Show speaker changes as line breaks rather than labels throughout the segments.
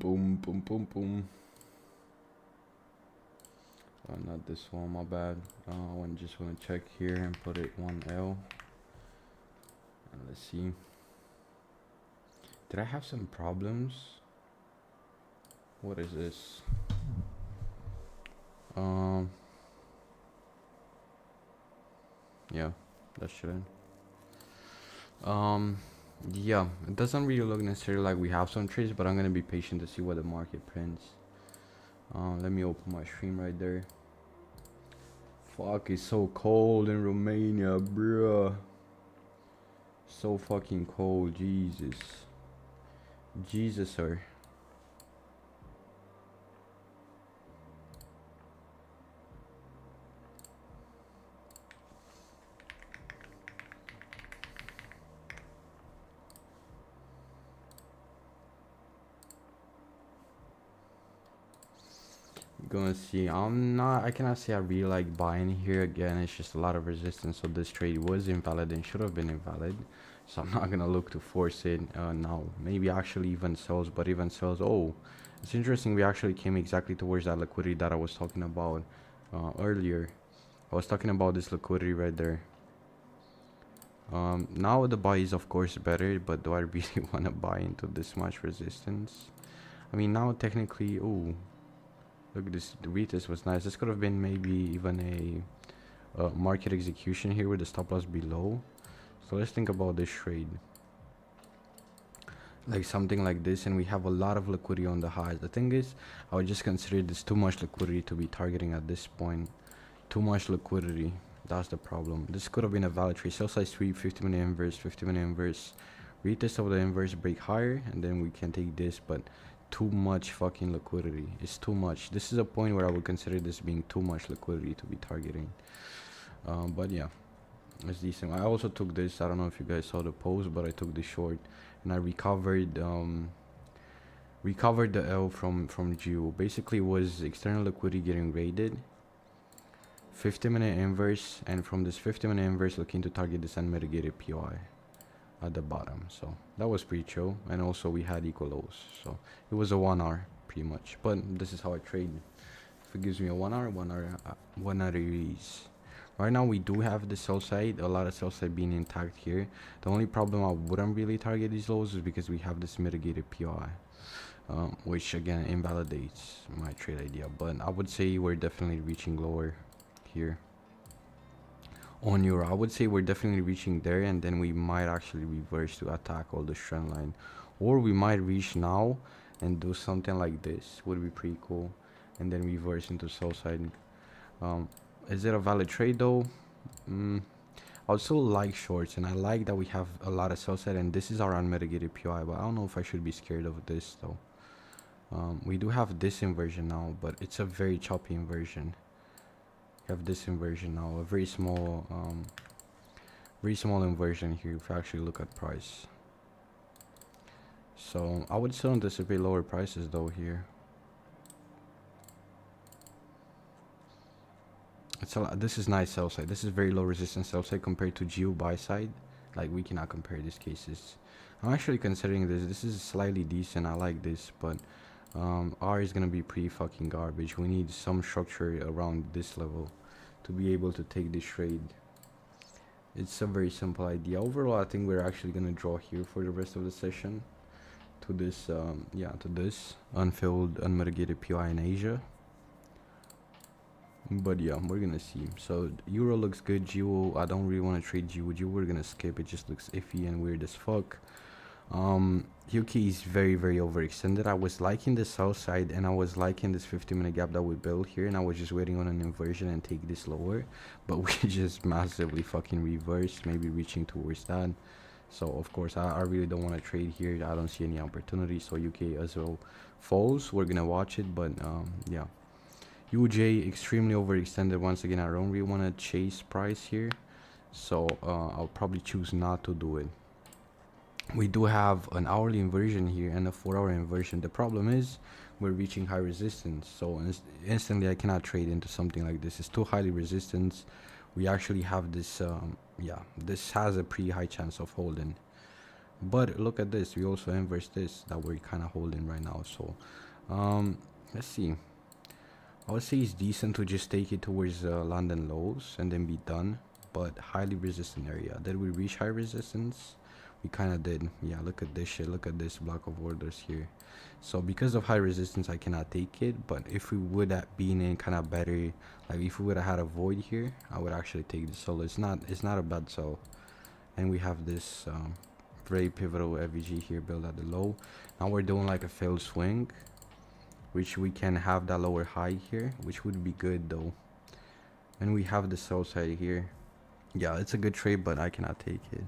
Boom, boom, boom, boom. Oh, not this one, my bad. I just want to check here and put it 1L. And let's see. Did I have some problems? What is this? Yeah, that shouldn't. Yeah, it doesn't really look necessarily like we have some trades, but I'm gonna be patient to see what the market prints. Let me open my stream right there. Fuck, it's so cold in Romania, bruh. So fucking cold, Jesus. Jesus, sir. Gonna see. I cannot say I really like buying here. Again, it's just a lot of resistance, so this trade was invalid and should have been invalid, so I'm not gonna look to force it now. Maybe actually even sells, but even sells. Oh, it's interesting, we actually came exactly towards that liquidity that I was talking about earlier. I was talking about this liquidity right there. Now the buy is of course better, but do I really want to buy into this much resistance? I mean, now technically, oh, look at this, the retest was nice. This could have been maybe even a market execution here with the stop loss below. So let's think about this trade. Like something like this, and we have a lot of liquidity on the highs. The thing is, I would just consider this too much liquidity to be targeting at this point. Too much liquidity. That's the problem. This could have been a valid trade. Sell side sweep, 50-minute inverse, 50-minute inverse. Retest of the inverse, break higher, and then we can take this, but too much fucking liquidity. It's too much. This is a point where I would consider this being too much liquidity to be targeting. But yeah, it's decent. I also took this. I don't know if you guys saw the post, but I took this short, and I recovered the L from Geo. Basically, it was external liquidity getting raided. 50-minute inverse, and from this 50-minute inverse, looking to target this unmitigated POI at the bottom. So that was pretty chill, and also we had equal lows, so it was a 1 hour pretty much. But this is how I trade. If it gives me a 1 hour, 1 hour ease. Right now we do have the sell side, a lot of sell side being intact here. The only problem I wouldn't really target these lows is because we have this mitigated POI, which again invalidates my trade idea. But I would say we're definitely reaching lower here on euro. I would say we're definitely reaching there, and then we might actually reverse to attack all the trend line, or we might reach now and do something like this. Would be pretty cool, and then reverse into sell side. Is it a valid trade though? I would still like shorts, and I like that we have a lot of sell side, and this is our unmitigated POI, but I don't know if I should be scared of this though. We do have this inversion now, but it's a very choppy inversion. Have this inversion now, a very small inversion here if you actually look at price. So I would still anticipate lower prices though here. It's a lot. This is nice sell side. This is very low resistance sell side compared to Geo buy side. Like, we cannot compare these cases. I'm actually considering this. This is slightly decent. I like this, but R is gonna be pretty fucking garbage. We need some structure around this level to be able to take this trade. It's a very simple idea. Overall, I think we're actually gonna draw here for the rest of the session to this to this unfilled unmitigated POI in Asia. But yeah, we're gonna see. So euro looks good. Geo, I don't really want to trade Geo. We're gonna skip. It just looks iffy and weird as fuck. UK is very overextended. I was liking the sell side, and I was liking this 50-minute gap that we built here, and I was just waiting on an inversion and take this lower, but we just massively fucking reversed, maybe reaching towards that. So of course I really don't want to trade here. I don't see any opportunity. So UK as well falls. We're gonna watch it, but yeah, UJ extremely overextended once again. I don't really want to chase price here, so I'll probably choose not to do it. We do have an hourly inversion here and a 4-hour inversion. The problem is we're reaching high resistance, so instantly I cannot trade into something like this. It's too highly resistance. We actually have this this has a pretty high chance of holding, But look at this, we also inverse this that we're kind of holding right now. So let's see, I would say it's decent to just take it towards London lows and then be done, but highly resistant area. Did we reach high resistance? We kind of did. Yeah, look at this shit, look at this block of orders here. So because of high resistance I cannot take it, but if we would have been in kind of better, like if we would have had a void here, I would actually take this. So it's not a bad sell. And we have this very pivotal FVG here built at the low. Now we're doing like a failed swing, which we can have that lower high here, which would be good though. And we have the sell side here. Yeah, it's a good trade, but I cannot take it,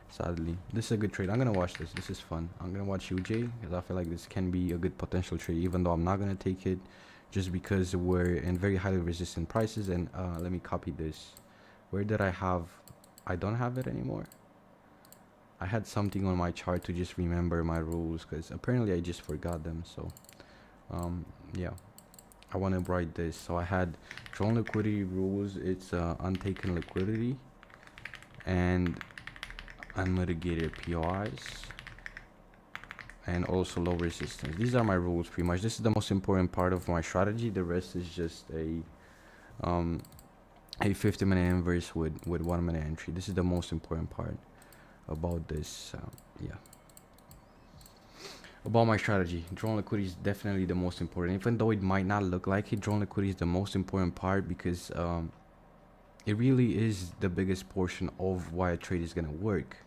sadly. This is a good trade. I'm gonna watch this. This is fun. I'm gonna watch UJ because I feel like this can be a good potential trade, even though I'm not gonna take it, just because we're in very highly resistant prices. And let me copy this. Where did I have? I don't have it anymore. I had something on my chart to just remember my rules, because apparently I just forgot them. So yeah, I want to write this. So I had drawn liquidity rules. It's untaken liquidity and unmitigated POIs, and also low resistance. These are my rules pretty much. This is the most important part of my strategy. The rest is just a 50-minute inverse with 1 minute entry. This is the most important part about this. Yeah, about my strategy. Drawn liquidity is definitely the most important, even though it might not look like it. Drawn liquidity is the most important part, because it really is the biggest portion of why a trade is going to work.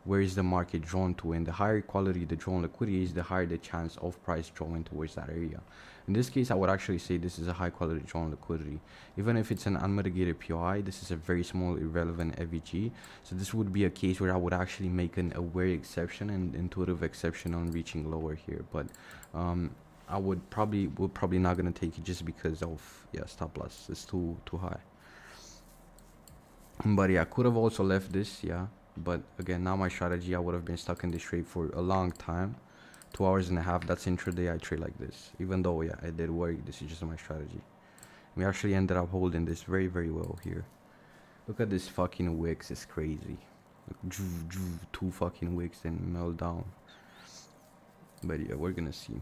Where is the market drawn to? And the higher quality the drawn liquidity is, the higher the chance of price drawing towards that area. In this case, I would actually say this is a high quality drawn liquidity. Even if it's an unmitigated POI, this is a very small irrelevant FVG. So this would be a case where I would actually make an aware exception and intuitive exception on reaching lower here. But I would probably not gonna take it, just because of, yeah, stop loss. It's too high. But yeah, could have also left this, yeah. But again, now my strategy, I would have been stuck in this trade for a long time. 2 hours and a half. That's intraday. I trade like this, even though, yeah, it did work. This is just my strategy. We actually ended up holding this very, very well here. Look at this fucking wicks. It's crazy. Like, 2 fucking wicks and melt down. But yeah, we're gonna see.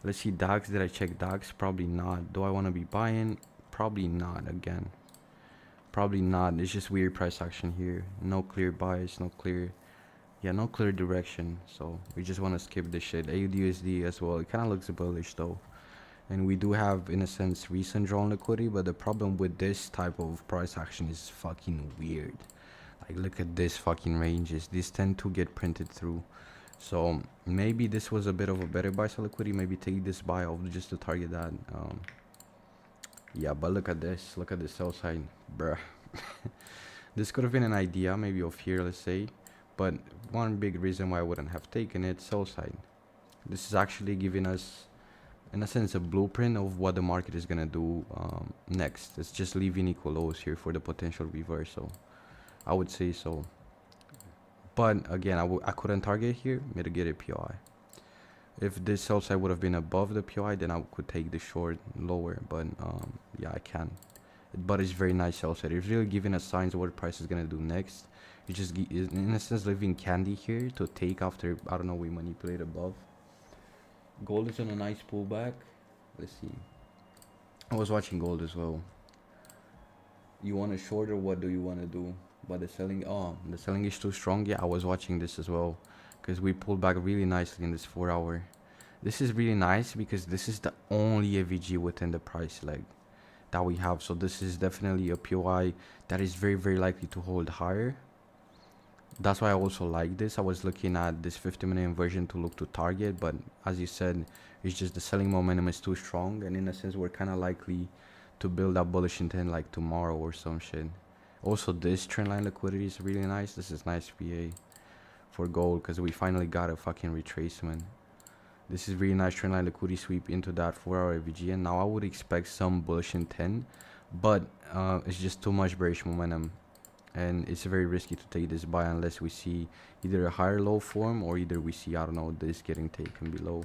Let's see DAX. Did I check DAX? Probably not. Do I want to be buying? Probably not. Again, probably not. It's just weird price action here. No clear bias, no clear direction. So we just want to skip this shit. AUDUSD as well, it kind of looks bullish though. And we do have, in a sense, recent drawn liquidity, but the problem with this type of price action is fucking weird. Like, look at this fucking ranges. These tend to get printed through. So maybe this was a bit of a better buy sell liquidity. Maybe take this buy off just to target that. Yeah, but look at this sell side, bruh. This could have been an idea maybe of here, let's say, but one big reason why I wouldn't have taken it, sell side. This is actually giving us, in a sense, a blueprint of what the market is gonna do next. It's just leaving equal lows here for the potential reversal, I would say so. But again, I couldn't target here, mitigated POI. If this sell side would have been above the POI, then I could take the short lower, but yeah, I can. But it's very nice sell side. It's really giving us signs of what the price is gonna do next. It just is, in a sense, leaving candy here to take after, I don't know, we manipulate above. Gold is on a nice pullback. Let's see. I was watching gold as well. You want a short, or what do you want to do? But the selling is too strong. Yeah, I was watching this as well, because we pulled back really nicely in this 4 hour. This is really nice because this is the only AVG within the price leg that we have. So this is definitely a POI that is very, very likely to hold higher. That's why I also like this. I was looking at this 50-minute inversion to look to target, but as you said, it's just the selling momentum is too strong, and in a sense we're kind of likely to build up bullish intent like tomorrow or some shit. Also, this trendline liquidity is really nice. This is nice PA for gold, because we finally got a fucking retracement. This is really nice trendline liquidity sweep into that 4 hour AVG, and now I would expect some bullish intent, but it's just too much bearish momentum, and it's very risky to take this buy unless we see either a higher low form, or either we see, I don't know, this getting taken below.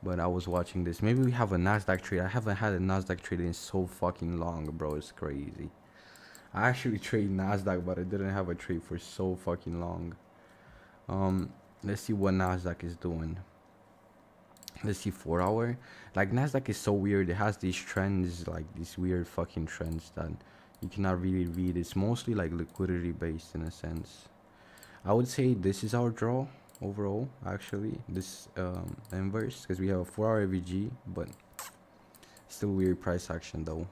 But I was watching this. Maybe we have a Nasdaq trade. I haven't had a Nasdaq trade in so fucking long, bro. It's crazy. I actually trade Nasdaq, but I didn't have a trade for so fucking long. Let's see what Nasdaq is doing. Let's see 4 hour. Like Nasdaq is so weird. It has these trends, like these weird fucking trends that you cannot really read. It's mostly like liquidity based in a sense. I would say this is our draw overall. Actually, this inverse, because we have a 4 hour AVG, but still weird price action though.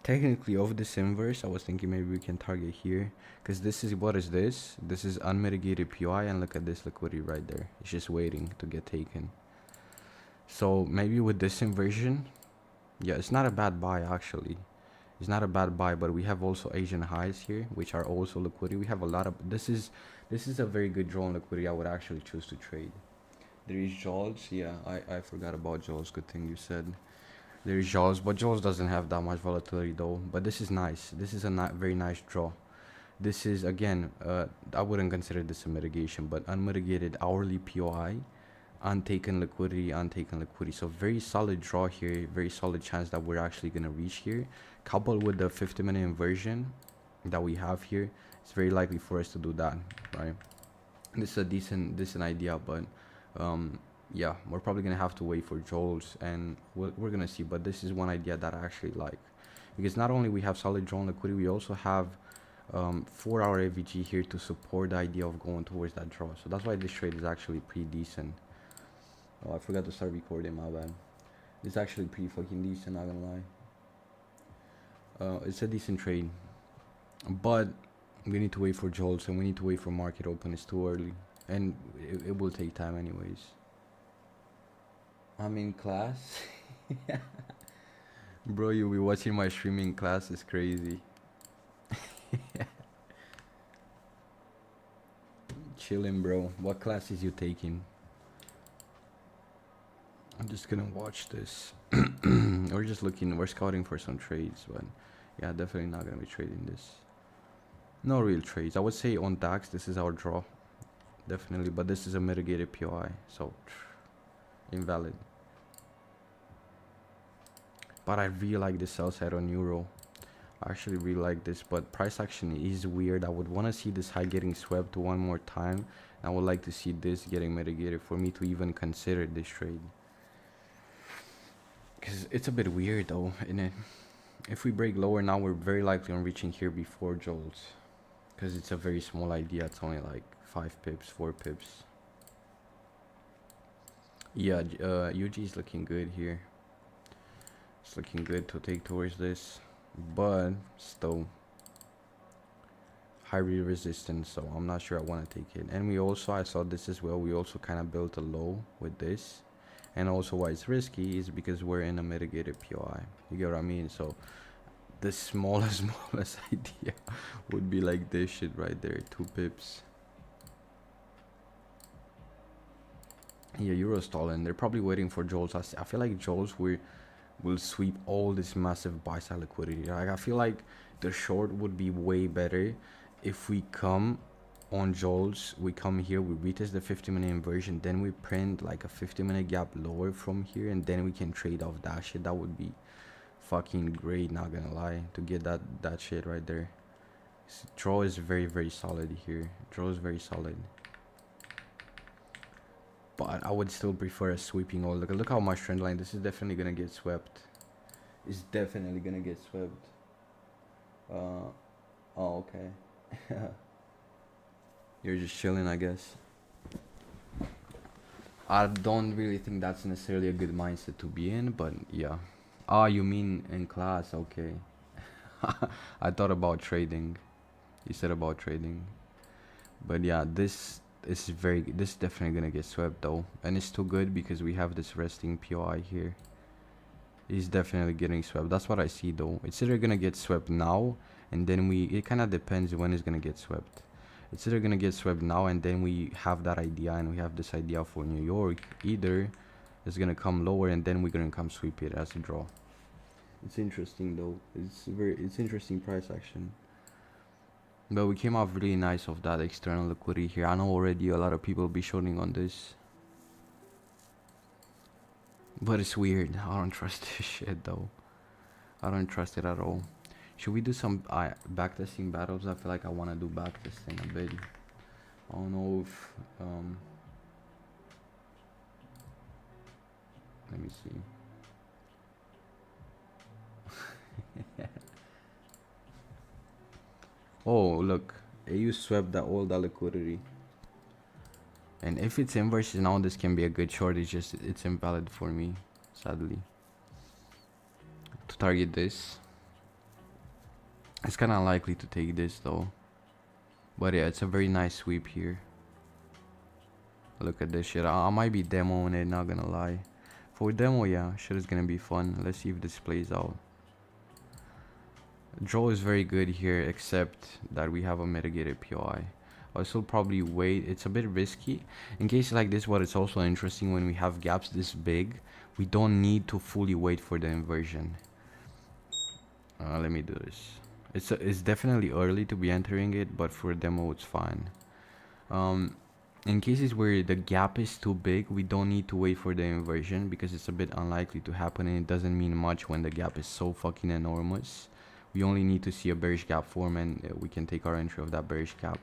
Technically of this inverse, I was thinking maybe we can target here, because this is, what is this? This is unmitigated POI, and look at this liquidity right there. It's just waiting to get taken. So maybe with this inversion, yeah, it's not a bad buy actually. It's not a bad buy, but we have also Asian highs here, which are also liquidity. We have a lot of, this is a very good draw on liquidity. I would actually choose to trade. There is Jaws. Yeah, I forgot about Jaws. Good thing you said. There is Jaws, but Jaws doesn't have that much volatility though. But this is nice. This is a very nice draw. This is, again, I wouldn't consider this a mitigation, but unmitigated hourly POI, untaken liquidity. So very solid draw here. Very solid chance that we're actually gonna reach here. Coupled with the 50-minute inversion that we have here, it's very likely for us to do that, right? This is a decent idea, but yeah, we're probably gonna have to wait for Joel's, and we're gonna see. But this is one idea that I actually like, because not only we have solid draw on liquidity, we also have 4 hour AVG here to support the idea of going towards that draw. So that's why this trade is actually pretty decent. Oh, I forgot to start recording, my bad. It's actually pretty fucking decent, not gonna lie. It's a decent trade, but we need to wait for Joel's, and we need to wait for market open. It's too early, and it will take time anyways. I'm in class. Bro, you'll be watching my streaming class. It's crazy. Chilling, bro. What classes you taking? I'm just gonna watch this. We're just looking, we're scouting for some trades, but yeah, definitely not gonna be trading this. No real trades. I would say on DAX, this is our draw. Definitely, but this is a mitigated POI, so invalid. But I really like the sell side on Euro. I actually really like this, but price action is weird. I would want to see this high getting swept one more time. I would like to see this getting mitigated for me to even consider this trade. Because it's a bit weird though, isn't it? If we break lower now, we're very likely on reaching here before Joel's. Because it's a very small idea. It's only like 5 pips, 4 pips. Yeah, UG is looking good here. It's looking good to take towards this, but still high resistance, so I'm not sure I want to take it. And we also, I saw this as well, we also kind of built a low with this. And also why it's risky is because we're in a mitigated POI. You get what I mean? So the smallest idea would be like this shit right there, 2 pips. Yeah, Euro's stalling. They're probably waiting for Joel's. I feel like Joel's will sweep all this massive buy side liquidity. Like, I feel like the short would be way better if we come on Joel's, we come here, we retest the 50-minute inversion, then we print like a 50-minute gap lower from here, and then we can trade off that shit. That would be fucking great, not gonna lie, to get that shit right there. Draw is very solid here. Draw is very solid, but I would still prefer a sweeping all. Look how much trend line. This is definitely gonna get swept. It's definitely gonna get swept. Oh, okay. You're just chilling, I guess. I don't really think that's necessarily a good mindset to be in, but yeah. Ah, you mean in class? Okay. I thought about trading. You said about trading, but yeah, this is definitely gonna get swept though, and it's too good because we have this resting POI here. It's definitely getting swept. That's what I see though. It's either gonna get swept now, and then it kind of depends when it's gonna get swept. It's either gonna get swept now, and then we have that idea, and we have this idea for New York. Either it's gonna come lower, and then we're gonna come sweep it as a draw. It's interesting though. It's interesting price action. But we came off really nice of that external liquidity here. I know already a lot of people be shorting on this, but it's weird. I don't trust this shit though. I don't trust it at all. Should we do some backtesting battles? I feel like I want to do backtesting a bit. I don't know if let me see. Oh, look, AU swept that all that liquidity. And if it's inverse now, this can be a good short. It's just it's invalid for me, sadly. To target this, it's kind of unlikely to take this though. But yeah, it's a very nice sweep here. Look at this shit. I might be demoing it, not gonna lie. For demo, yeah, shit is gonna be fun. Let's see if this plays out. Draw is very good here, except that we have a mitigated POI. I'll still probably wait. It's a bit risky. In cases like this, what it's also interesting when we have gaps this big, we don't need to fully wait for the inversion. Let me do this. It's definitely early to be entering it, but for a demo, it's fine. In cases where the gap is too big, we don't need to wait for the inversion because it's a bit unlikely to happen, and it doesn't mean much when the gap is so fucking enormous. We only need to see a bearish gap form, and we can take our entry of that bearish gap.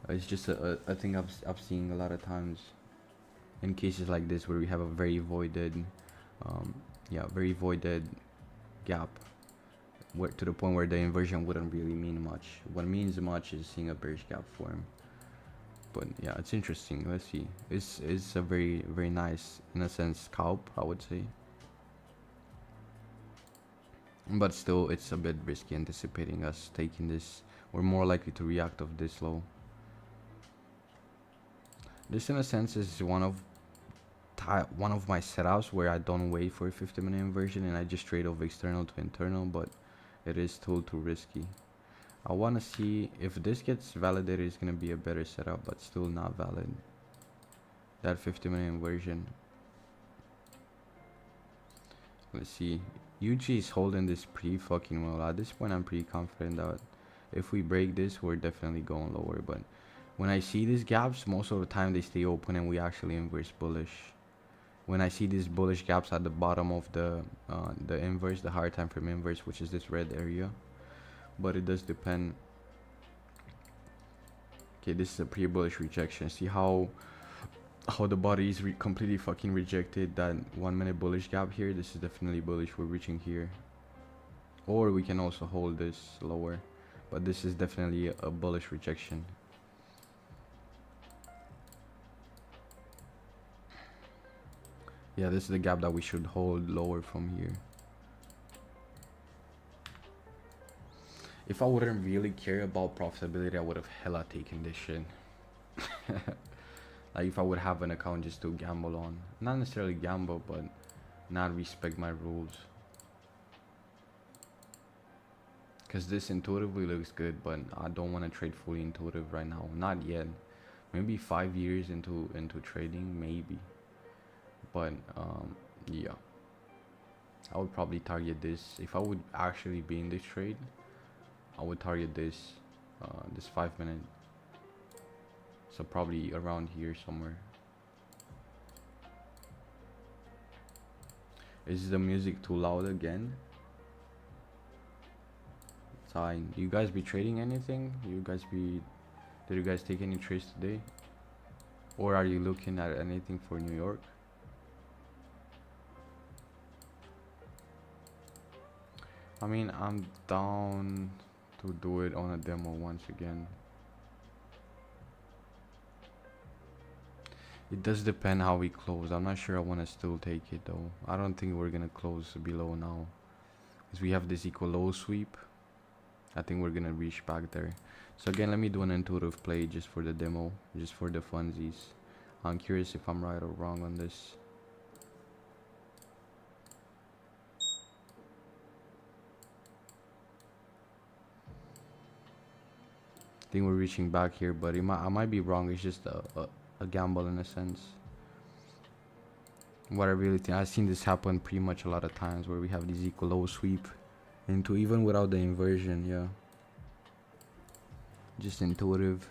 It's just a thing I've seen a lot of times in cases like this where we have a very voided, very voided gap, where to the point where the inversion wouldn't really mean much. What means much is seeing a bearish gap form. But yeah, it's interesting. Let's see. It's a very nice, in a sense, scalp, I would say. But still, it's a bit risky anticipating us taking this. We're more likely to react of this low. This, in a sense, is one of my setups where I don't wait for a 50-minute inversion and I just trade off external to internal, but it is still too risky. I want to see if this gets validated. It's going to be a better setup, but still not valid. That 50-minute inversion. Let's see. UG is holding this pretty fucking well. At this point, I'm pretty confident that if we break this, we're definitely going lower. But when I see these gaps, most of the time they stay open and we actually inverse bullish. When I see these bullish gaps at the bottom of the inverse, the higher time frame inverse, which is this red area. But it does depend. Okay, this is a pretty bullish rejection. See how the body is completely fucking rejected that 1 minute bullish gap here. This is definitely bullish. We're reaching here, or we can also hold this lower, but this is definitely a bullish rejection. Yeah, this is the gap that we should hold lower from here. If I wouldn't really care about profitability, I would have hella taken this shit. Like if I would have an account just to gamble on. Not necessarily gamble, but not respect my rules. Because this intuitively looks good, but I don't want to trade fully intuitive right now. Not yet. Maybe 5 years into trading, maybe. But yeah. I would probably target this. If I would actually be in this trade, I would target this 5 minute. So probably around here somewhere. Is the music too loud again? Fine. You guys be trading anything? Did you guys take any trades today? Or are you looking at anything for New York? I mean, I'm down to do it on a demo once again. It does depend how we close. I'm not sure I want to still take it though. I don't think we're gonna close below now, because we have this equal low sweep. I think we're gonna reach back there. So again, let me do an intuitive play just for the demo, just for the funsies. I'm curious if I'm right or wrong on this. I think we're reaching back here, but I might be wrong. It's just a gamble in a sense. What I really think, I've seen this happen pretty much a lot of times where we have these equal low sweep into even without the inversion. Yeah, just intuitive.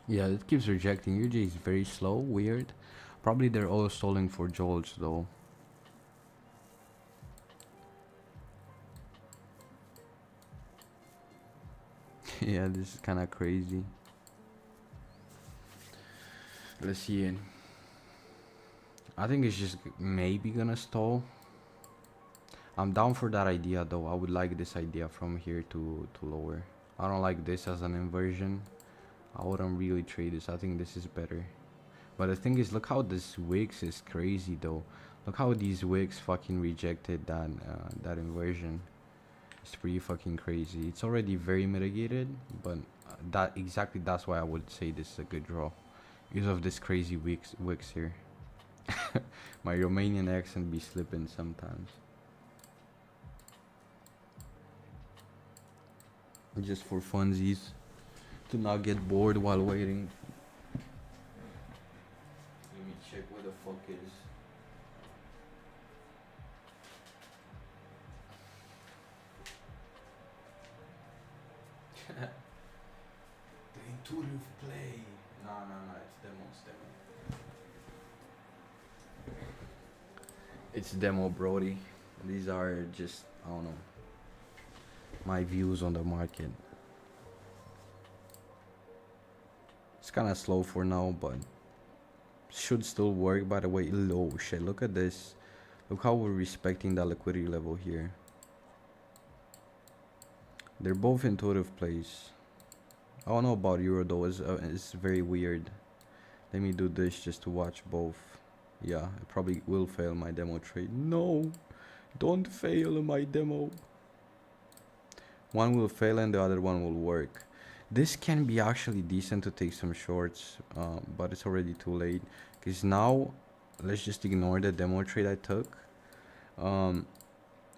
Yeah, it keeps rejecting. UJ is very slow, weird. Probably they're all stalling for jolts though. Yeah, this is kind of crazy. Let's see it. I think it's just maybe gonna stall. I'm down for that idea though. I would like this idea from here to lower. I don't like this as an inversion. I wouldn't really trade this. I think this is better. But the thing is, look how this wicks is crazy though. Look how these wicks fucking rejected that inversion. It's pretty fucking crazy. It's already very mitigated, but that's why I would say this is a good draw, because of this crazy wicks here. My Romanian accent be slipping sometimes. Just for funsies, to not get bored while waiting. Let me check what the fuck is. The intuitive play. Nah, it's demo, It's demo, Brody. These are just, I don't know, my views on the market. It's kind of slow for now, but should still work. By the way, oh shit, look at this. Look how we're respecting that liquidity level here. They're both intuitive plays. I don't know about Euro though. It's very weird. Let me do this just to watch both. Yeah, it probably will fail my demo trade. No, don't fail my demo. One will fail and the other one will work. This can be actually decent to take some shorts, but it's already too late. Because now, let's just ignore the demo trade I took.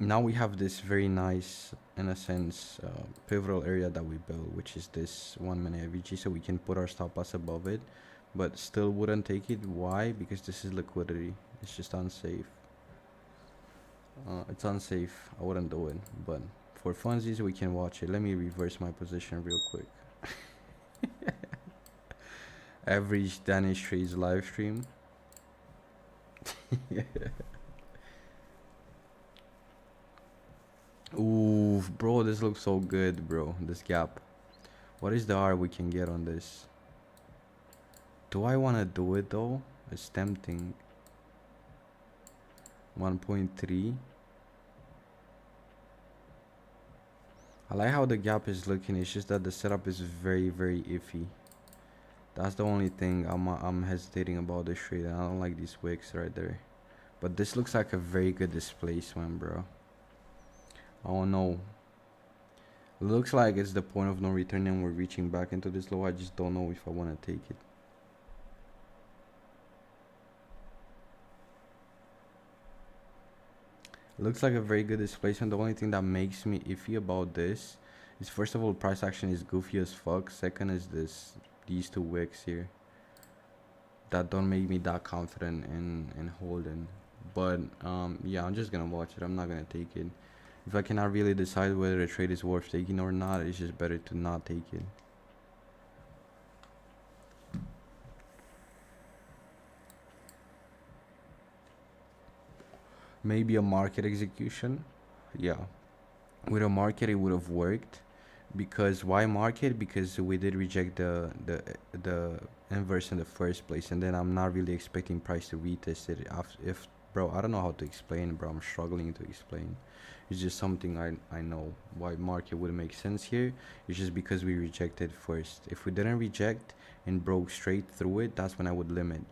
Now we have this very nice, in a sense, pivotal area that we built, which is this 1 minute AVG, so we can put our stop loss above it, but still wouldn't take it. Why? Because this is liquidity. It's just unsafe. It's unsafe. I wouldn't do it, but for funsies we can watch it. Let me reverse my position real quick. Average Danish trades live stream. Ooh, bro, this looks so good, bro. This gap. What is the R we can get on this? Do I want to do it though? It's tempting. 1.3. I like how the gap is looking. It's just that the setup is very iffy. That's the only thing I'm hesitating about this trade. I don't like these wicks right there. But this looks like a very good displacement, bro. I don't know. It looks like it's the point of no return and we're reaching back into this low. I just don't know if I want to take it. It looks like a very good displacement. The only thing that makes me iffy about this is, first of all, price action is goofy as fuck. Second is these two wicks here that don't make me that confident in holding. But yeah, I'm just gonna watch it. I'm not gonna take it. If I cannot really decide whether a trade is worth taking or not, it's just better to not take it. Maybe a market execution. Yeah, with a market it would have worked. Because why market? Because we did reject the inverse in the first place, and then I'm not really expecting price to retest it after. If bro, I don't know how to explain, bro. I'm struggling to explain. It's just something I know why market would make sense here. It's just because we rejected first. If we didn't reject and broke straight through it, that's when I would limit.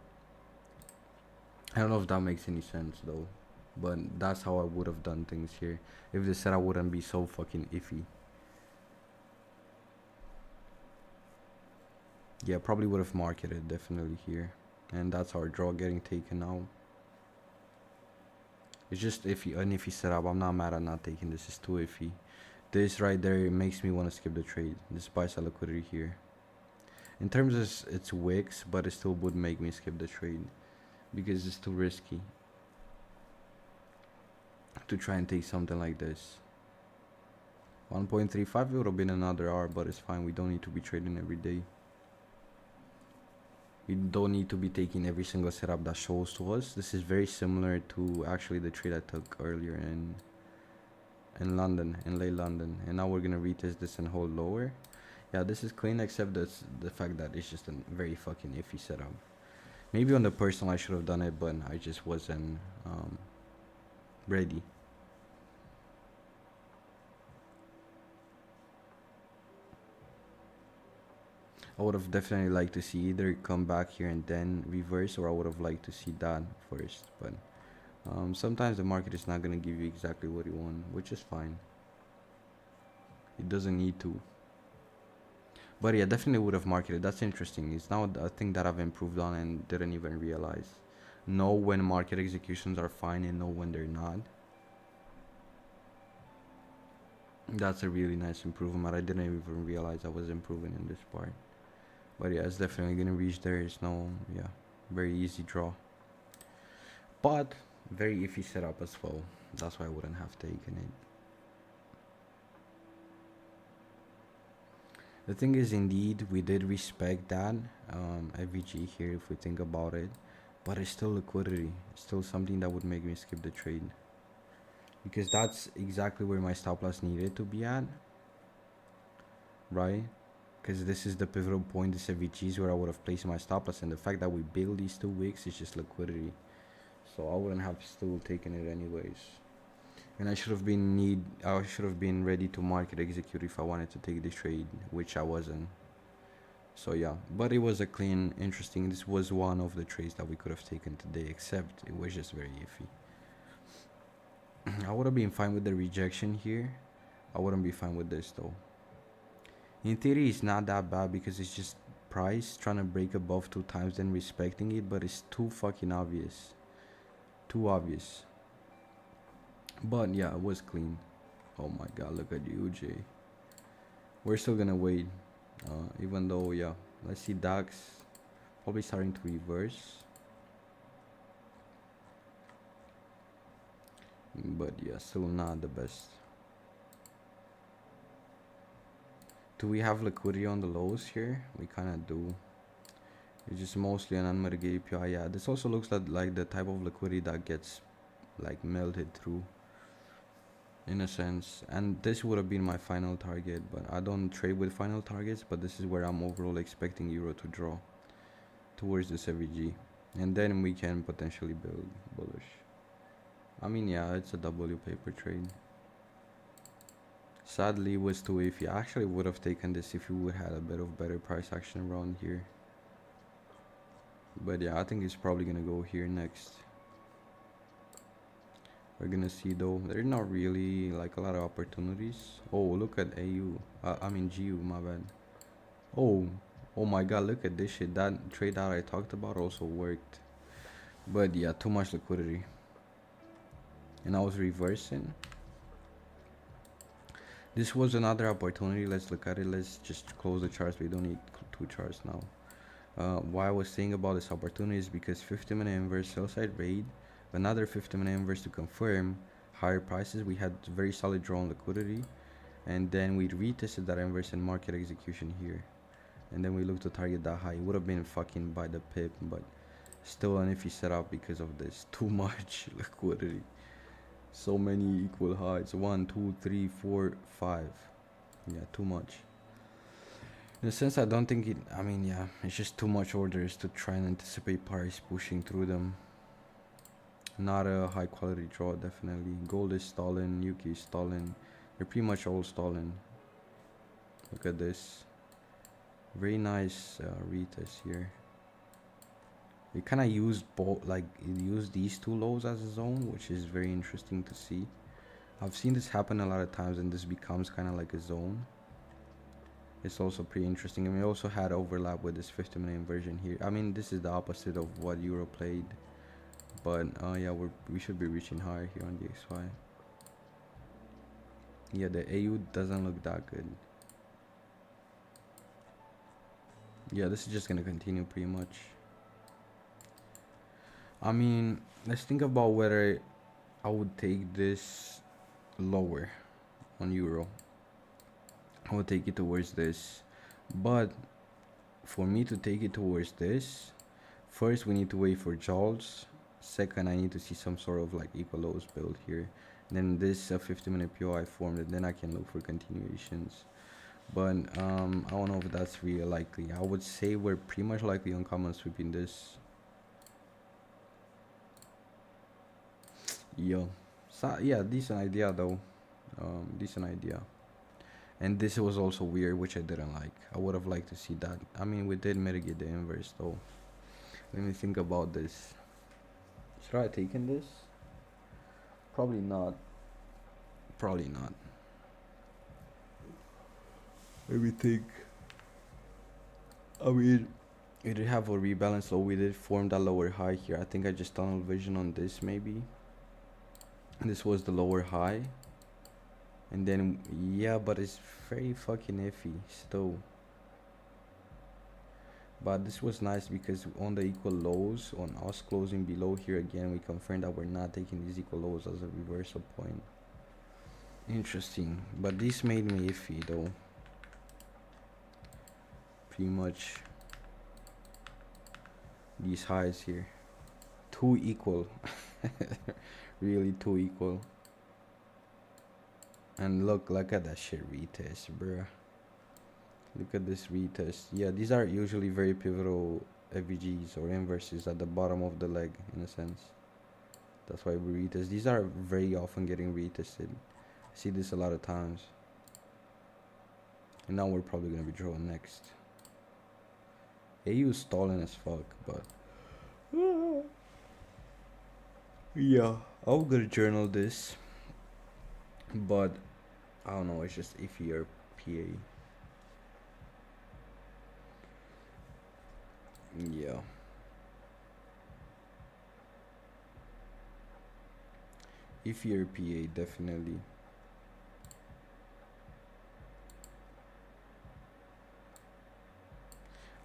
I don't know if that makes any sense though, but that's how I would have done things here if the setup wouldn't be so fucking iffy. Yeah, probably would have marketed definitely here, and that's our draw getting taken out. It's just iffy, an iffy setup. I'm not mad at not taking this. It's too iffy. This right there makes me want to skip the trade. This buys a liquidity here. In terms of its wicks, but it still would make me skip the trade because it's too risky to try and take something like this. 1.35 would have been another R, but it's fine. We don't need to be trading every day. We don't need to be taking every single setup that shows to us. This is very similar to actually the trade I took earlier in London, in late London. And now we're gonna retest this and hold lower. Yeah, this is clean except that's the fact that it's just a very fucking iffy setup. Maybe on the personal I should have done it, but I just wasn't ready. I would have definitely liked to see either come back here and then reverse, or I would have liked to see that first. But sometimes the market is not going to give you exactly what you want, which is fine. It doesn't need to. But yeah, definitely would have marketed. That's interesting. It's now a thing that I've improved on and didn't even realize. Know when market executions are fine and know when they're not. That's a really nice improvement. I didn't even realize I was improving in this part. But yeah, it's definitely gonna reach there. It's no, yeah, very easy draw. But very iffy setup as well. That's why I wouldn't have taken it. The thing is, indeed, we did respect that FVG here if we think about it. But it's still liquidity. It's still something that would make me skip the trade. Because that's exactly where my stop loss needed to be at. Right? Because this is the pivotal point, this FVG is where I would have placed my stop loss. And the fact that we build these 2 weeks is just liquidity. So I wouldn't have still taken it anyways. And I should have been ready to market execute if I wanted to take this trade, which I wasn't. So yeah, but it was a clean, interesting. This was one of the trades that we could have taken today, except it was just very iffy. I would have been fine with the rejection here. I wouldn't be fine with this though. In theory, it's not that bad because it's just price trying to break above 2 times then respecting it, but it's too fucking obvious. Too obvious. But yeah, it was clean. Oh my god, look at you, Jay. We're still gonna wait. Even though, yeah, let's see DAX probably starting to reverse. But yeah, still not the best. Do we have liquidity on the lows here? We kind of do. It's just mostly an unmitigated PI. Yeah, this also looks like the type of liquidity that gets like melted through in a sense. And this would have been my final target, but I don't trade with final targets, but this is where I'm overall expecting euro to draw towards this FVG, and then we can potentially build bullish. I mean, yeah, it's a W paper trade. Sadly, it was too iffy. I actually would have taken this if we would had a bit of better price action around here. But yeah, I think it's probably gonna go here next. We're gonna see though, there's not really like a lot of opportunities. Oh, look at AU. I mean GU, my bad. Oh my god, look at this shit. That trade that I talked about also worked. But yeah, too much liquidity. And I was reversing. This was another opportunity. Let's look at it. Let's just close the charts. We don't need 2 charts now. Why I was saying about this opportunity is because 50-minute inverse sell side raid, another 50-minute inverse to confirm higher prices. We had very solid draw on liquidity, and then we retested that inverse in market execution here, and then we looked to target that high. It would have been fucking by the pip, but still an iffy setup because of this too much liquidity. So many equal highs. 1, 2, 3, 4, 5. Yeah, too much. In a sense, I don't think it. I mean, yeah, it's just too much orders to try and anticipate price pushing through them. Not a high quality draw, definitely. Gold is stalling, Yuki is stalling. They're pretty much all stalling. Look at this. Very nice retest here. It kind of used both, like it used these 2 lows as a zone, which is very interesting to see. I've seen this happen a lot of times, and this becomes kind of like a zone. It's also pretty interesting, and we also had overlap with this 50-minute inversion here. I mean, this is the opposite of what Euro played, but yeah, we should be reaching higher here on the XY. Yeah, the AU doesn't look that good. Yeah, this is just gonna continue pretty much. I mean, let's think about whether I would take this lower on Euro. I would take it towards this, but for me to take it towards this, first we need to wait for jolts. Second, I need to see some sort of like equal lows build here. And then this 50-minute POI formed, and then I can look for continuations. But I don't know if that's really likely. I would say we're pretty much likely on common sweeping this. Yo, so yeah, decent idea though. Decent idea. And this was also weird, which I didn't like. I would have liked to see that. I mean, we did mitigate the inverse though. Let me think about this. Should I have taken this? Probably not. Probably not. Let me think. I mean, we did have a rebalance low. We did form that lower high here. I think I just tunnel vision on this maybe. This was the lower high. And then, yeah, but it's very fucking iffy still. But this was nice because on the equal lows, on us closing below here again, we confirmed that we're not taking these equal lows as a reversal point. Interesting. But this made me iffy though. Pretty much these highs here. Too equal. Really too equal. And look at that shit retest, bruh. Look at this retest. Yeah, these are usually very pivotal FVGs or inverses at the bottom of the leg, in a sense. That's why we retest. These are very often getting retested. I see this a lot of times. And now we're probably gonna be drawing next. AU is stalling as fuck, but yeah, I'm gonna journal this. But I don't know, it's just iffier PA. Yeah. Iffier PA, definitely.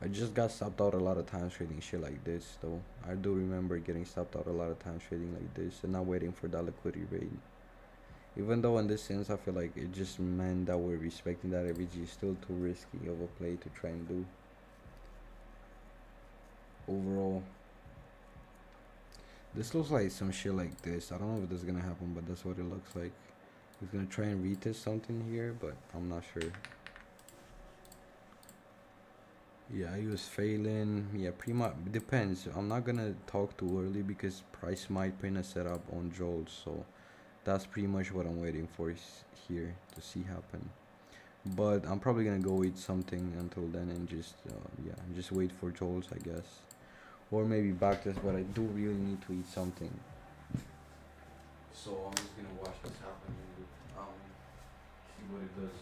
I just got stopped out a lot of times trading shit like this, though. I do remember getting stopped out a lot of times trading like this and not waiting for that liquidity rate. Even though in this sense, I feel like it just meant that we're respecting that AVG is still too risky of a play to try and do. Overall, this looks like some shit like this. I don't know if this is gonna happen, but that's what it looks like. He's gonna try and retest something here, but I'm not sure. Yeah, he was failing. Yeah, pretty much depends. I'm not gonna talk too early because price might print a setup on Joel, so that's pretty much what I'm waiting for here to see happen. But I'm probably gonna go eat something until then and just yeah, just wait for Joel's, I guess, or maybe backtest. But I do really need to eat something, so I'm just gonna watch this happen and see what it does.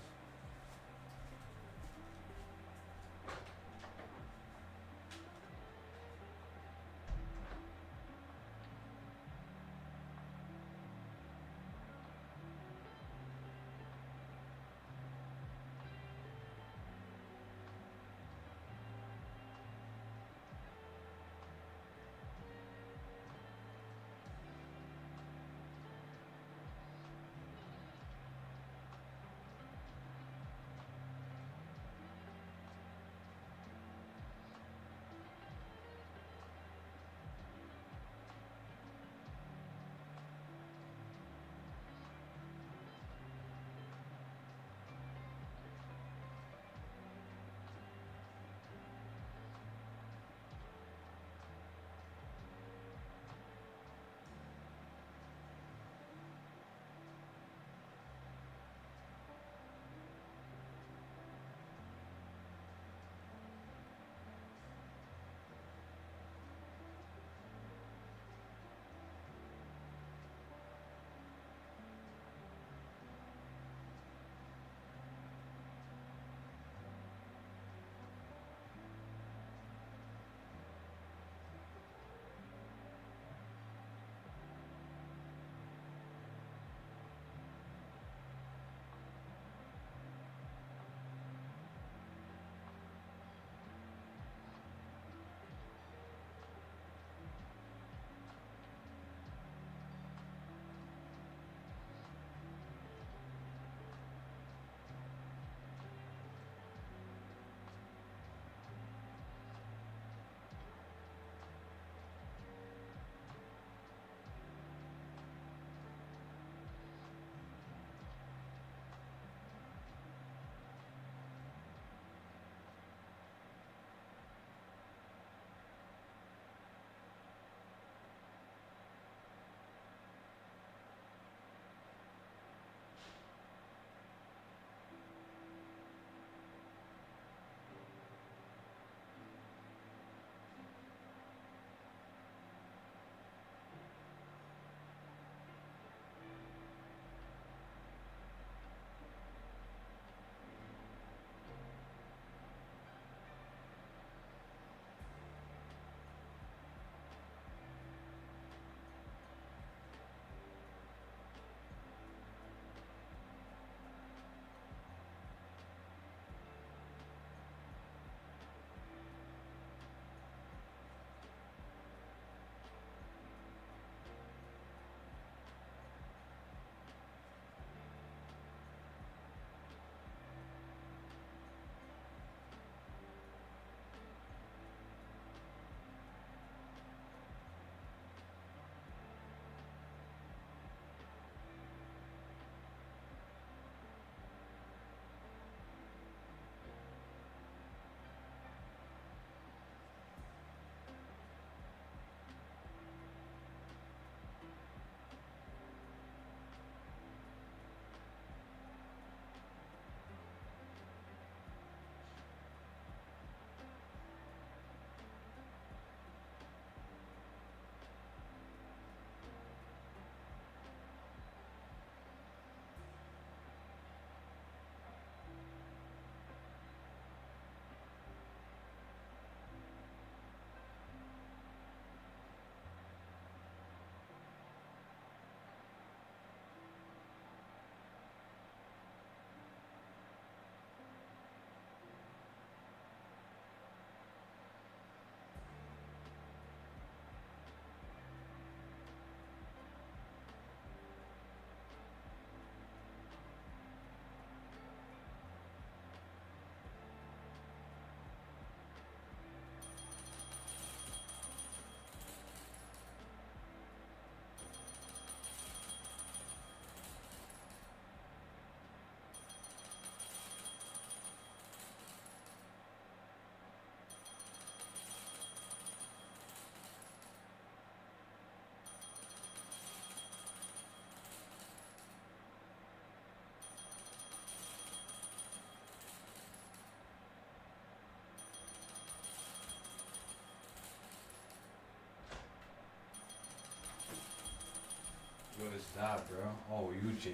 What is that, bro? Oh, UG.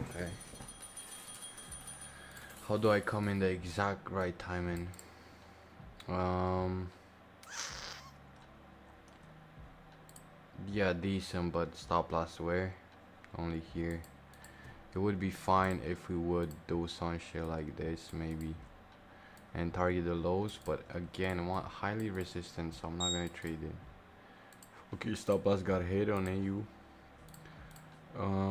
Okay. How do I come in the exact right timing? Yeah, decent, but stop loss where? Only here. It would be fine if we would do some shit like this, maybe. And target the lows, but again, I want highly resistant, so I'm not gonna trade it. Okay, stop loss got hit on AU.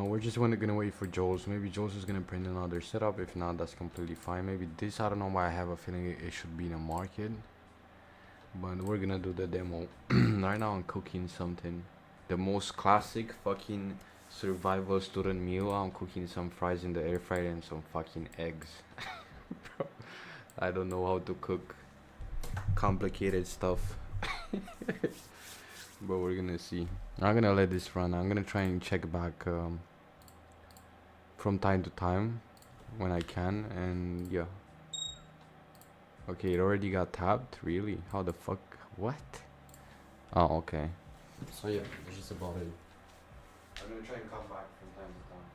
We're just gonna wait for Joel's. Maybe Joel's is gonna print another setup. If not, that's completely fine. Maybe this, I don't know why I have a feeling it should be in a market. But we're gonna do the demo. Right now I'm cooking something. The most classic fucking survival student meal. I'm cooking some fries in the air fryer and some fucking eggs. Bro, I don't know how to cook complicated stuff. But we're gonna see. I'm gonna let this run. I'm gonna try and check back from time to time when I can, and yeah. Okay, it already got tapped. Really? How the fuck? What? Oh, okay. So yeah, that's just about it. I'm gonna try and come back from time to time.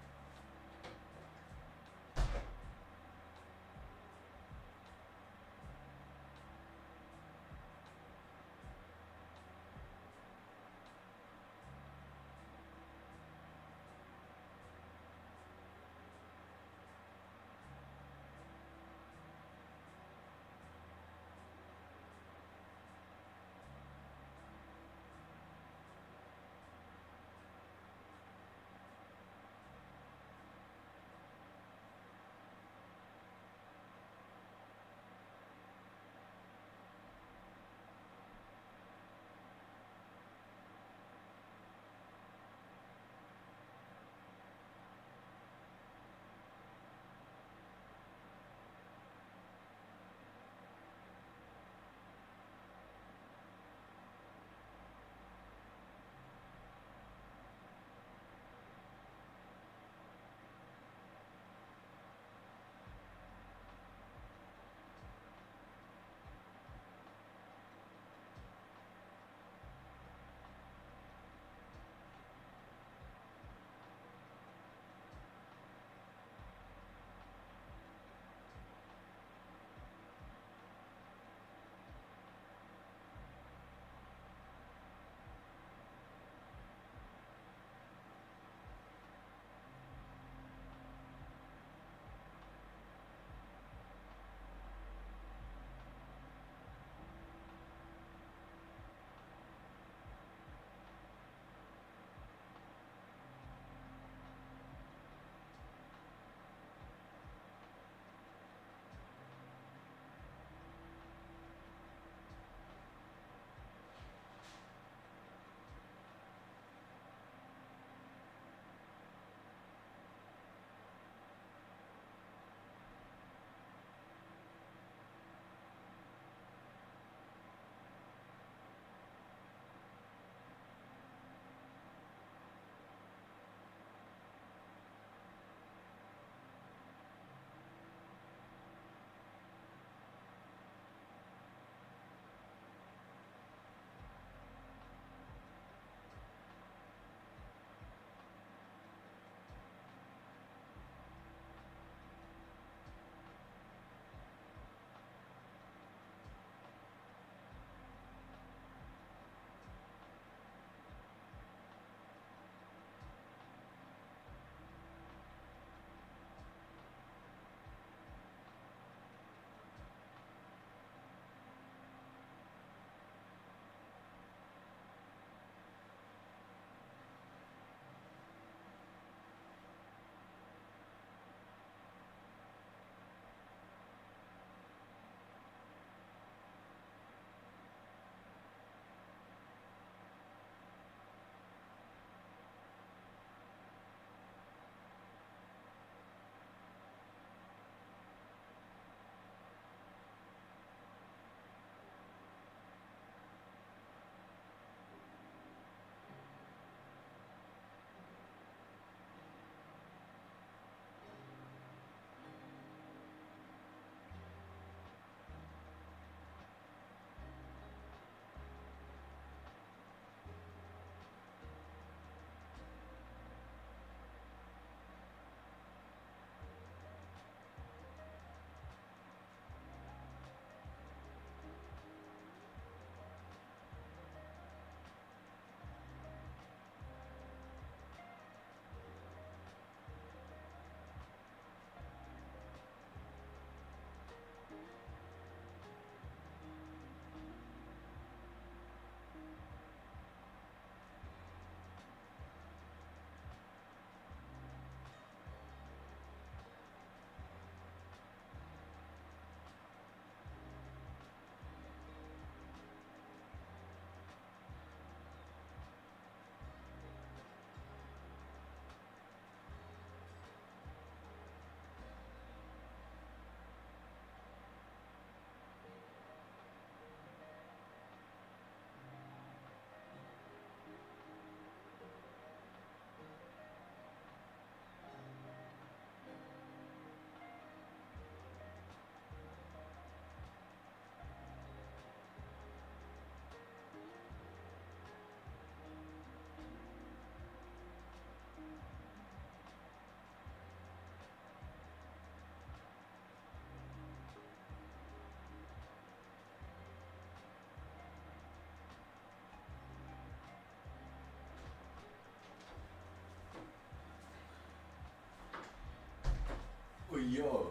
yo,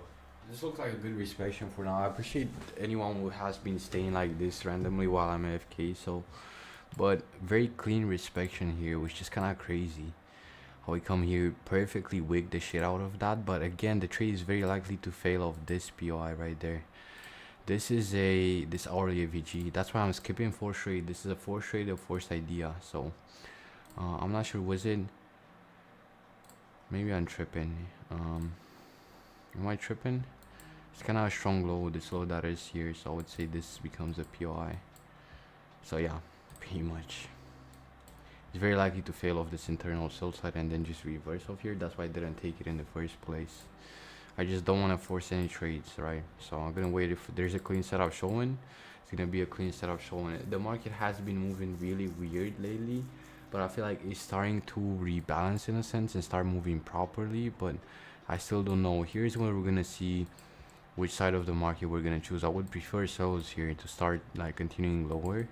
this looks like a good respiration for now. I appreciate anyone who has been staying like this randomly while I'm AFK. So, but very clean inspection here, which is kind of crazy. How we come here perfectly wig the shit out of that, but again, the trade is very likely to fail off this POI right there. This is this hourly AVG. That's why I'm skipping force trade. This is a force trade, a forced idea. So, I'm not sure. Was it? Maybe I'm tripping. Am I tripping? It's kind of a strong low. This low that is here, so I would say this becomes a POI. So yeah, pretty much. It's very likely to fail off this internal sell side and then just reverse off here. That's why I didn't take it in the first place. I just don't want to force any trades, right? So I'm gonna wait. If there's a clean setup showing, it's gonna be a clean setup showing. The market has been moving really weird lately, but I feel like it's starting to rebalance in a sense and start moving properly, but I still don't know. Here's where we're gonna see which side of the market we're gonna choose. I would prefer sells here to start like continuing lower,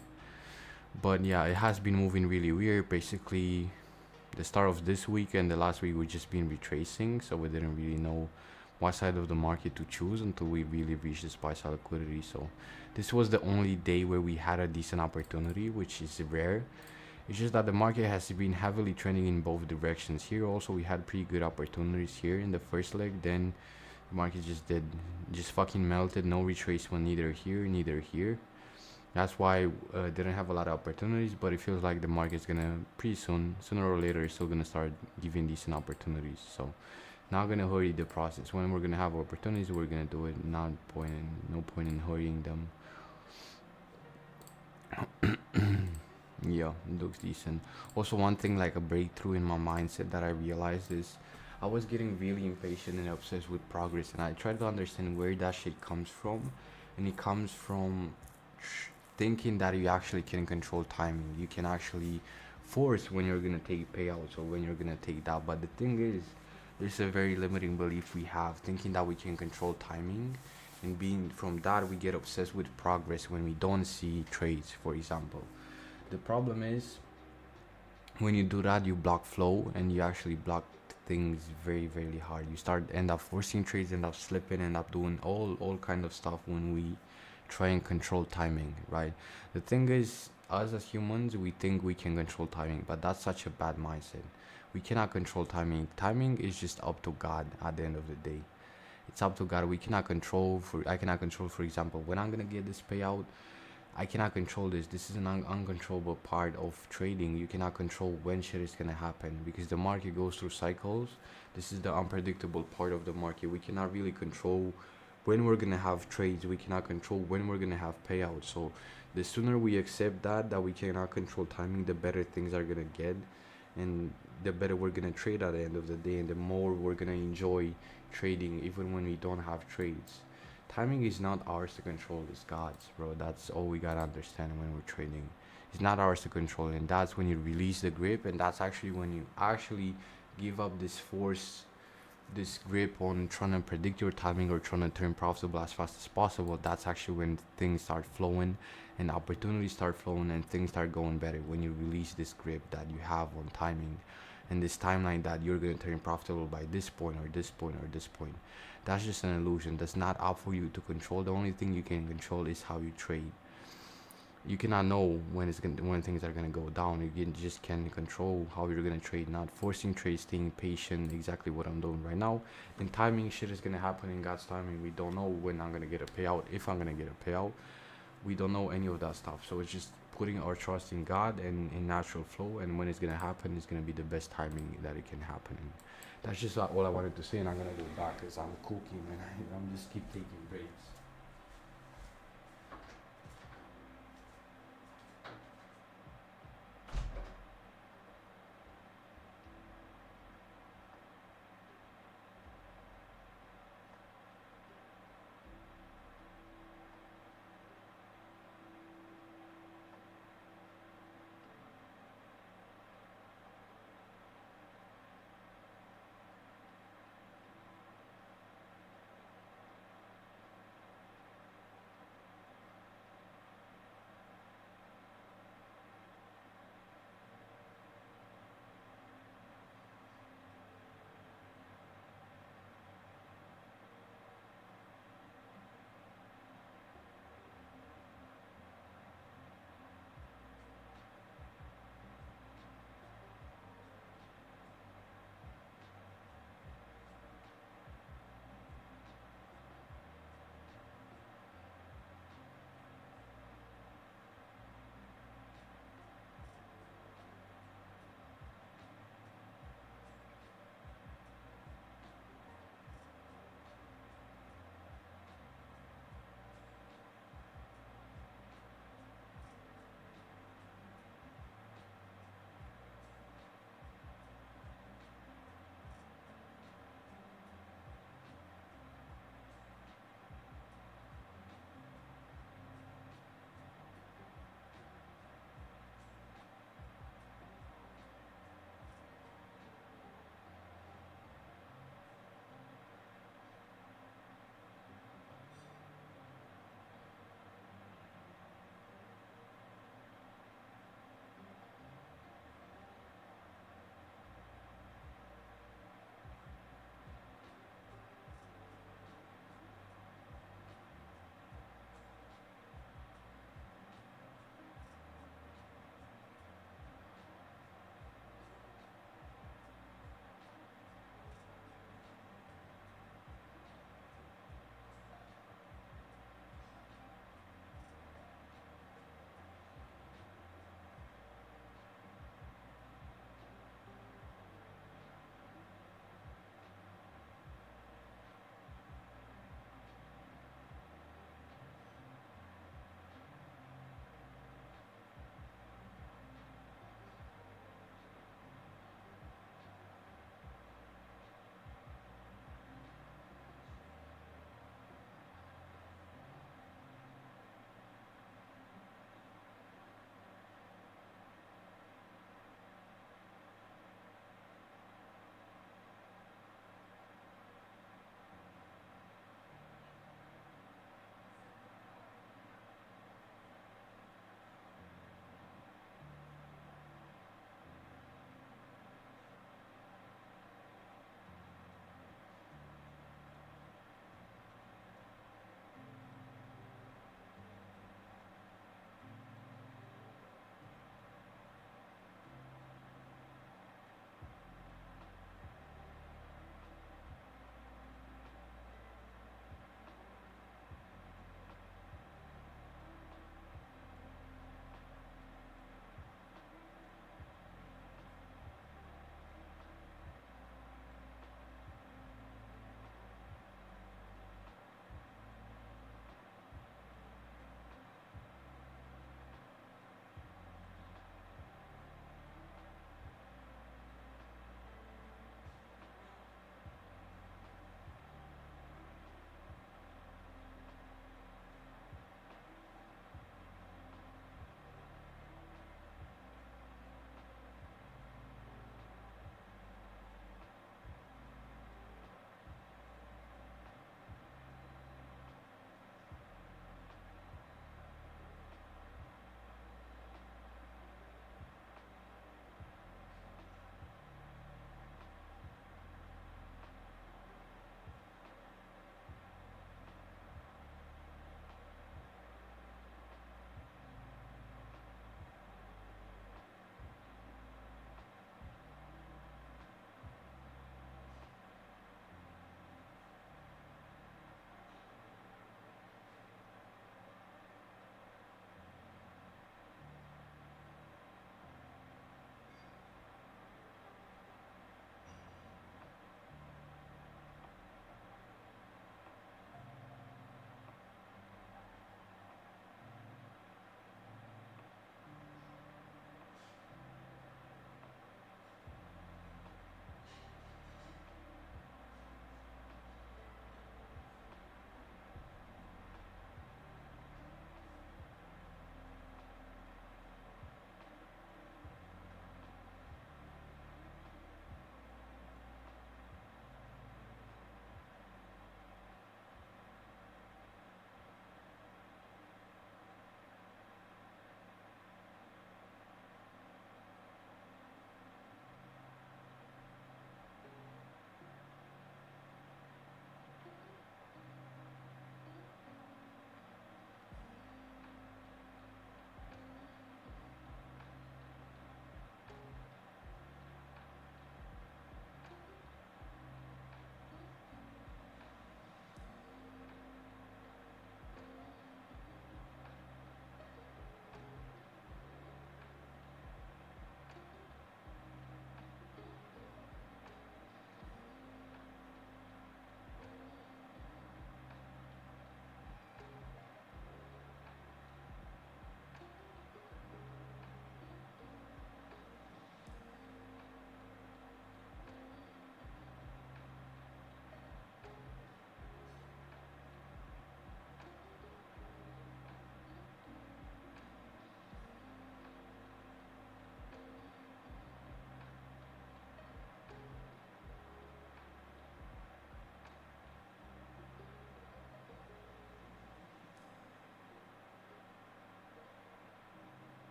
but yeah, it has been moving really weird. Basically, the start of this week and the last week we just been retracing, so we didn't really know what side of the market to choose until we really reached this buy side liquidity. So this was the only day where we had a decent opportunity, which is rare. It's just that the market has been heavily trending in both directions. Here also we had pretty good opportunities here in the first leg, then the market just fucking melted. No retracement, neither here neither here. That's why didn't have a lot of opportunities, but it feels like the market's gonna pretty soon, sooner or later, it's still gonna start giving decent opportunities. So not gonna hurry the process. When we're gonna have opportunities, we're gonna do it. No point in hurrying them. Yeah, it looks decent. Also, one thing like a breakthrough in my mindset that I realized is I was getting really impatient and obsessed with progress, and I tried to understand where that shit comes from, and it comes from thinking that you actually can control timing. You can actually force when you're gonna take payouts or when you're gonna take that. But the thing is, there's a very limiting belief we have, thinking that we can control timing, and being from that we get obsessed with progress when we don't see trades, for example. The problem is when you do that, you block flow and you actually block things very very hard. You end up forcing trades, end up slipping, end up doing all kind of stuff when we try and control timing, right? The thing is, us as humans, we think we can control timing, but that's such a bad mindset. We cannot control timing. Timing is just up to God at the end of the day. It's up to God. We cannot control. I cannot control, for example, when I'm gonna get this payout. I cannot control this. This is an uncontrollable part of trading. You cannot control when shit is gonna happen because the market goes through cycles. This is the unpredictable part of the market. We cannot really control when we're gonna have trades. We cannot control when we're gonna have payouts. So the sooner we accept that we cannot control timing, the better things are gonna get, and the better we're gonna trade at the end of the day, and the more we're gonna enjoy trading even when we don't have trades. Timing is not ours to control, it's God's, bro. That's all we gotta understand when we're trading. It's not ours to control, and that's when you release the grip, and that's actually when you actually give up this grip on trying to predict your timing or trying to turn profitable as fast as possible. That's actually when things start flowing and opportunities start flowing and things start going better, when you release this grip that you have on timing and this timeline that you're going to turn profitable by this point or this point or this point. That's just an illusion. That's not up for you to control. The only thing you can control is how you trade. You cannot know when things are gonna go down. You just can control how you're gonna trade, not forcing trades, staying patient. Exactly what I'm doing right now. And timing, shit is gonna happen in God's timing. We don't know when I'm gonna get a payout, if I'm gonna get a payout. We don't know any of that stuff. So it's just putting our trust in God and in natural flow. And when it's gonna happen, it's gonna be the best timing that it can happen. And that's just all I wanted to say. And I'm gonna go back because I'm cooking and I'm just keep taking breaks.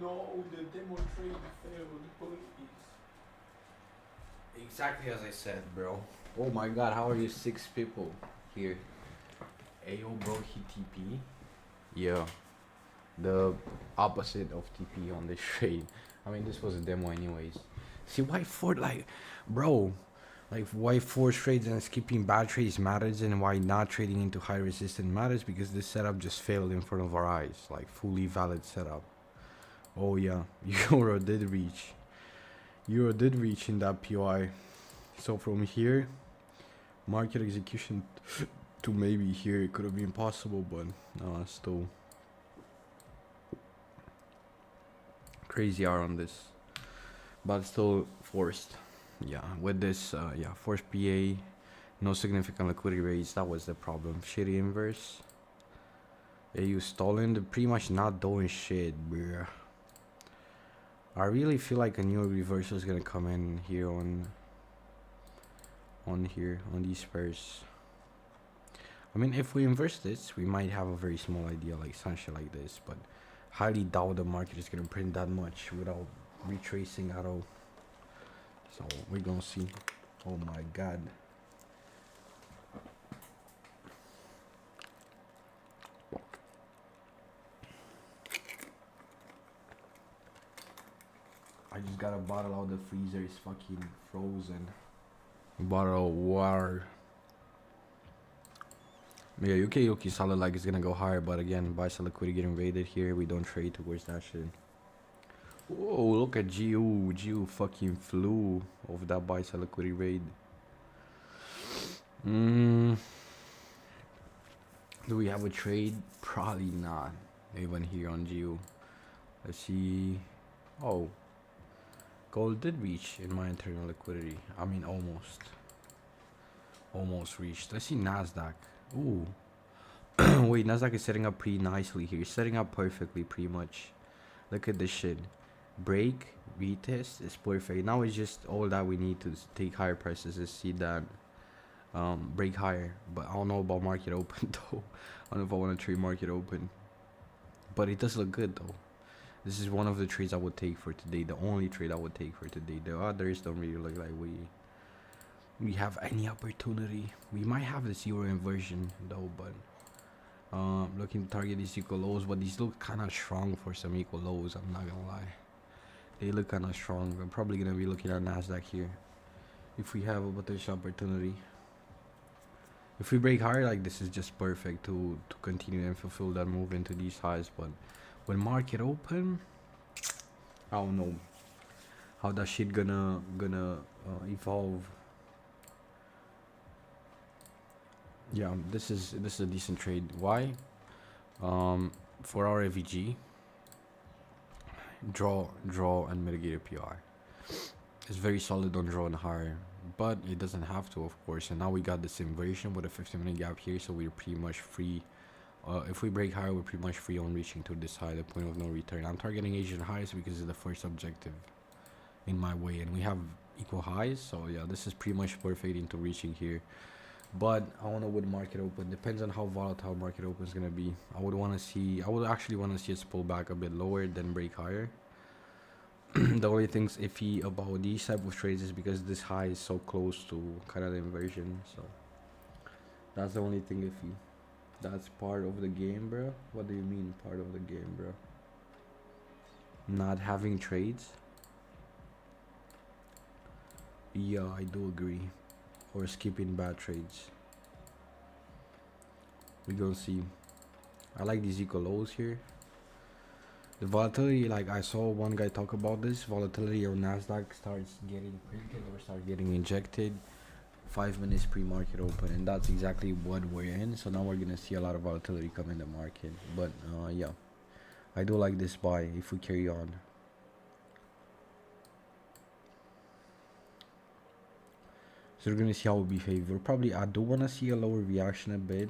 No, the demo trade failed, please. Exactly as I said, bro. Oh my god, how are you 6 people here? Ayo, bro, he TP. Yeah, the opposite of TP on this trade. I mean, this was a demo anyways. See, why for like, bro, like why force trades and skipping bad trades matters and why not trading into high resistance matters, because this setup just failed in front of our eyes, like fully valid setup. Oh yeah, Euro did reach. Euro did reach in that POI. So from here, market execution to maybe here, it could have been possible, but still crazy R on this, but still forced. Yeah, with this, yeah, forced PA, no significant liquidity raise. That was the problem. Shitty inverse. AU stolen. They're pretty much not doing shit, bruh. I really feel like a new reversal is gonna come in here on these pairs. I mean, if we inverse this, we might have a very small idea, like some shit like this, but highly doubt the market is gonna print that much without retracing at all. So we're gonna see. Oh my god. I just got a bottle out of the freezer. It's fucking frozen. Bottle of water. Yeah, UK Yoki solid like it's gonna go higher, but again, buy sell liquidity get invaded here. We don't trade towards that shit. Whoa, look at GU. GU fucking flew off that buy sell liquidity raid. Do we have a trade? Probably not. Even here on GU. Let's see. Oh, gold did reach in my internal liquidity. I mean, almost reached. Let's see Nasdaq. Ooh. Wait, Nasdaq is setting up pretty nicely here. Setting up perfectly, pretty much. Look at this shit. Break, retest is perfect. Now it's just all that we need to take higher prices is see that break higher. But I don't know about market open though. I don't know if I want to trade market open. But it does look good though. This is one of the trades I would take for today. The only trade I would take for today. The others don't really look like we have any opportunity. We might have the zero inversion though, but looking to target these equal lows, but these look kind of strong for some equal lows. I'm not gonna lie, they look kind of strong. I'm probably gonna be looking at Nasdaq here if we have a potential opportunity. If we break higher, like this is just perfect to continue and fulfill that move into these highs. But when market open, I don't know how that shit gonna evolve. Yeah, this is a decent trade. Why? For our AVG, draw and mitigate a PI. It's very solid on draw and higher, but it doesn't have to, of course. And now we got this inversion with a 15-minute gap here, so we're pretty much free. If we break higher, we're pretty much free on reaching to this high, the point of no return. I'm targeting Asian highs because it's the first objective in my way, and we have equal highs. So yeah, this is pretty much perfect into reaching here. But I don't know what market open. Depends on how volatile market open is gonna be. I would actually want to see us pull back a bit lower than break higher. The only thing's iffy about these type of trades is because this high is so close to kind of the inversion. So that's the only thing iffy. That's part of the game, bro. What do you mean part of the game, bro? Not having trades? Yeah, I do agree. Or skipping bad trades. We gonna see. I like these equal lows here. The volatility, like I saw one guy talk about this, volatility on Nasdaq starts getting printed or start getting injected 5 minutes pre-market open, and that's exactly what we're in. So now we're gonna see a lot of volatility come in the market. But yeah, I do like this buy if we carry on. So we're gonna see how we behave. Probably I do wanna see a lower reaction a bit,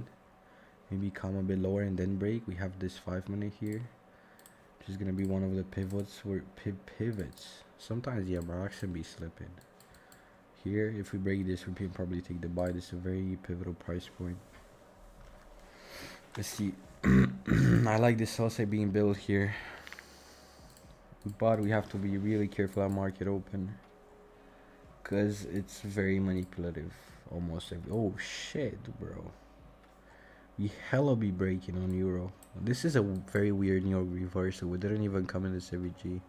maybe come a bit lower and then break. We have this 5 minute here, which is gonna be one of the pivots where pivots. Sometimes yeah, marks can be slipping. Here, if we break this, we can probably take the buy. This is a very pivotal price point. Let's see. I like this sell side being built here. but we have to be really careful at market open because it's very manipulative. Almost every, oh shit, bro, we hella be breaking on euro. This is a very weird New York reversal. We didn't even come in the CVG.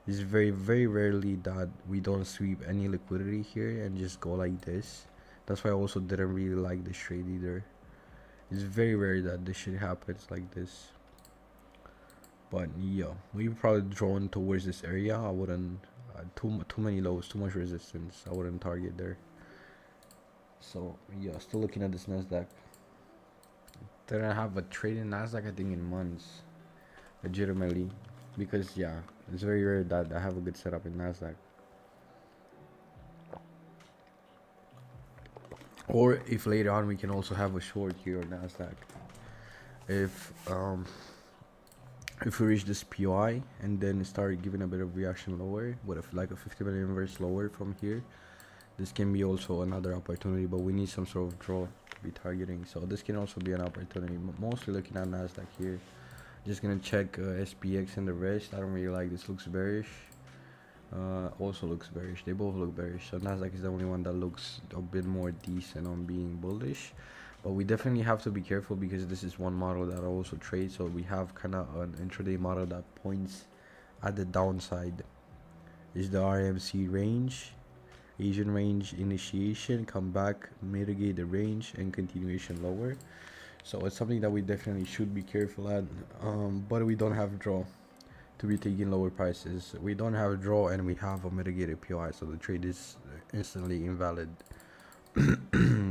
It's very rarely that we don't sweep any liquidity here and just go like this. That's why I also didn't really like this trade either. It's very rare that this shit happens like this. But yeah, we probably drawn towards this area. I wouldn't too many lows, too much resistance. I wouldn't target there. So yeah, still looking at this Nasdaq. Didn't have a trade in Nasdaq I think in months, legitimately, because yeah, it's very rare that I have a good setup in Nasdaq. Or if later on we can also have a short here on Nasdaq. If we reach this POI and then start giving a bit of reaction lower with like a 50-minute inverse lower from here, this can be also another opportunity, but we need some sort of draw to be targeting. So this can also be an opportunity. Mostly looking at Nasdaq here. Just gonna check SPX and the rest. I don't really like this. Looks bearish. Also looks bearish. They both look bearish. So Nasdaq is the only one that looks a bit more decent on being bullish. But we definitely have to be careful because this is one model that I also trade. So we have kind of an intraday model that points at the downside. Is the RMC range, Asian range initiation, come back, mitigate the range, and continuation lower. So it's something that we definitely should be careful at. But we don't have draw to be taking lower prices. We don't have a draw and we have a mitigated POI, so the trade is instantly invalid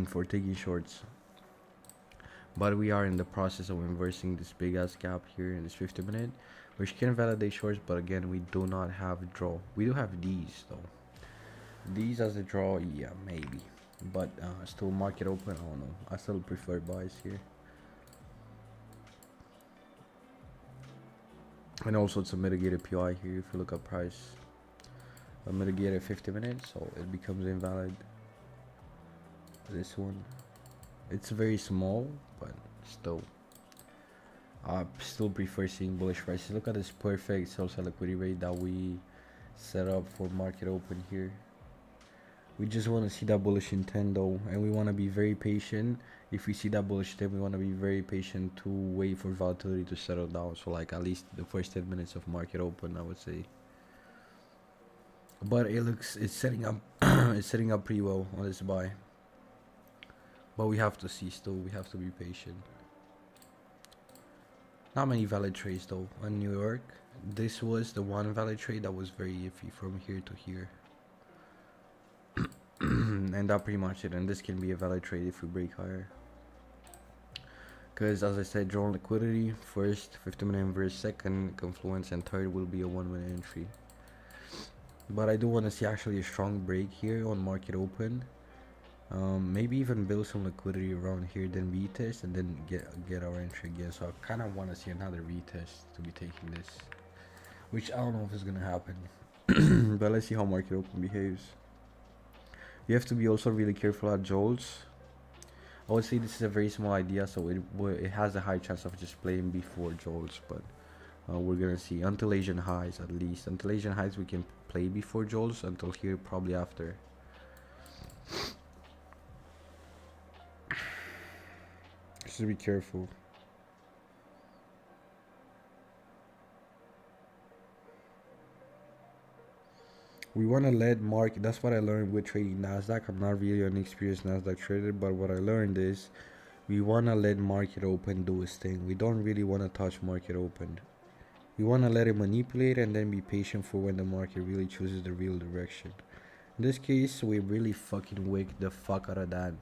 for taking shorts. But we are in the process of inversing this big ass gap here in this 50-minute, which can validate shorts, but again, we do not have a draw. We do have these though. These as a draw, yeah, maybe. But still market open, I don't know. I still prefer buys here. And also it's a mitigated PI here if you look at price. A mitigated 50 minutes, so it becomes invalid. This one, it's very small, but still. I still prefer seeing bullish prices. Look at this perfect sell side liquidity rate that we set up for market open here. We just want to see that bullish intent though, and we want to be very patient. If we see that bullish intent, we want to be very patient to wait for volatility to settle down. So like at least the first 10 minutes of market open, I would say. But it's setting up it's setting up pretty well on this buy. But we have to see still, we have to be patient. Not many valid trades though on New York. This was the one valid trade that was very iffy from here to here. And that pretty much it, and this can be a valid trade if we break higher. Because as I said, drawn liquidity first, 50-minute inverse second, confluence, and third will be a 1-minute entry. But I do want to see actually a strong break here on market open. Maybe even build some liquidity around here, then retest, and then get our entry again. So I kind of want to see another retest to be taking this, which I don't know if it's gonna happen. But let's see how market open behaves. You have to be also really careful at jolts. I would say this is a very small idea, so it has a high chance of just playing before jolts, but we're gonna see until Asian highs. At least until Asian highs we can play before jolts, until here probably after. Just be careful. We want to let market, that's what I learned with trading Nasdaq. I'm not really an experienced Nasdaq trader, but what I learned is we want to let market open do its thing. We don't really want to touch market open. We want to let it manipulate and then be patient for when the market really chooses the real direction. In this case, we really fucking wick the fuck out of that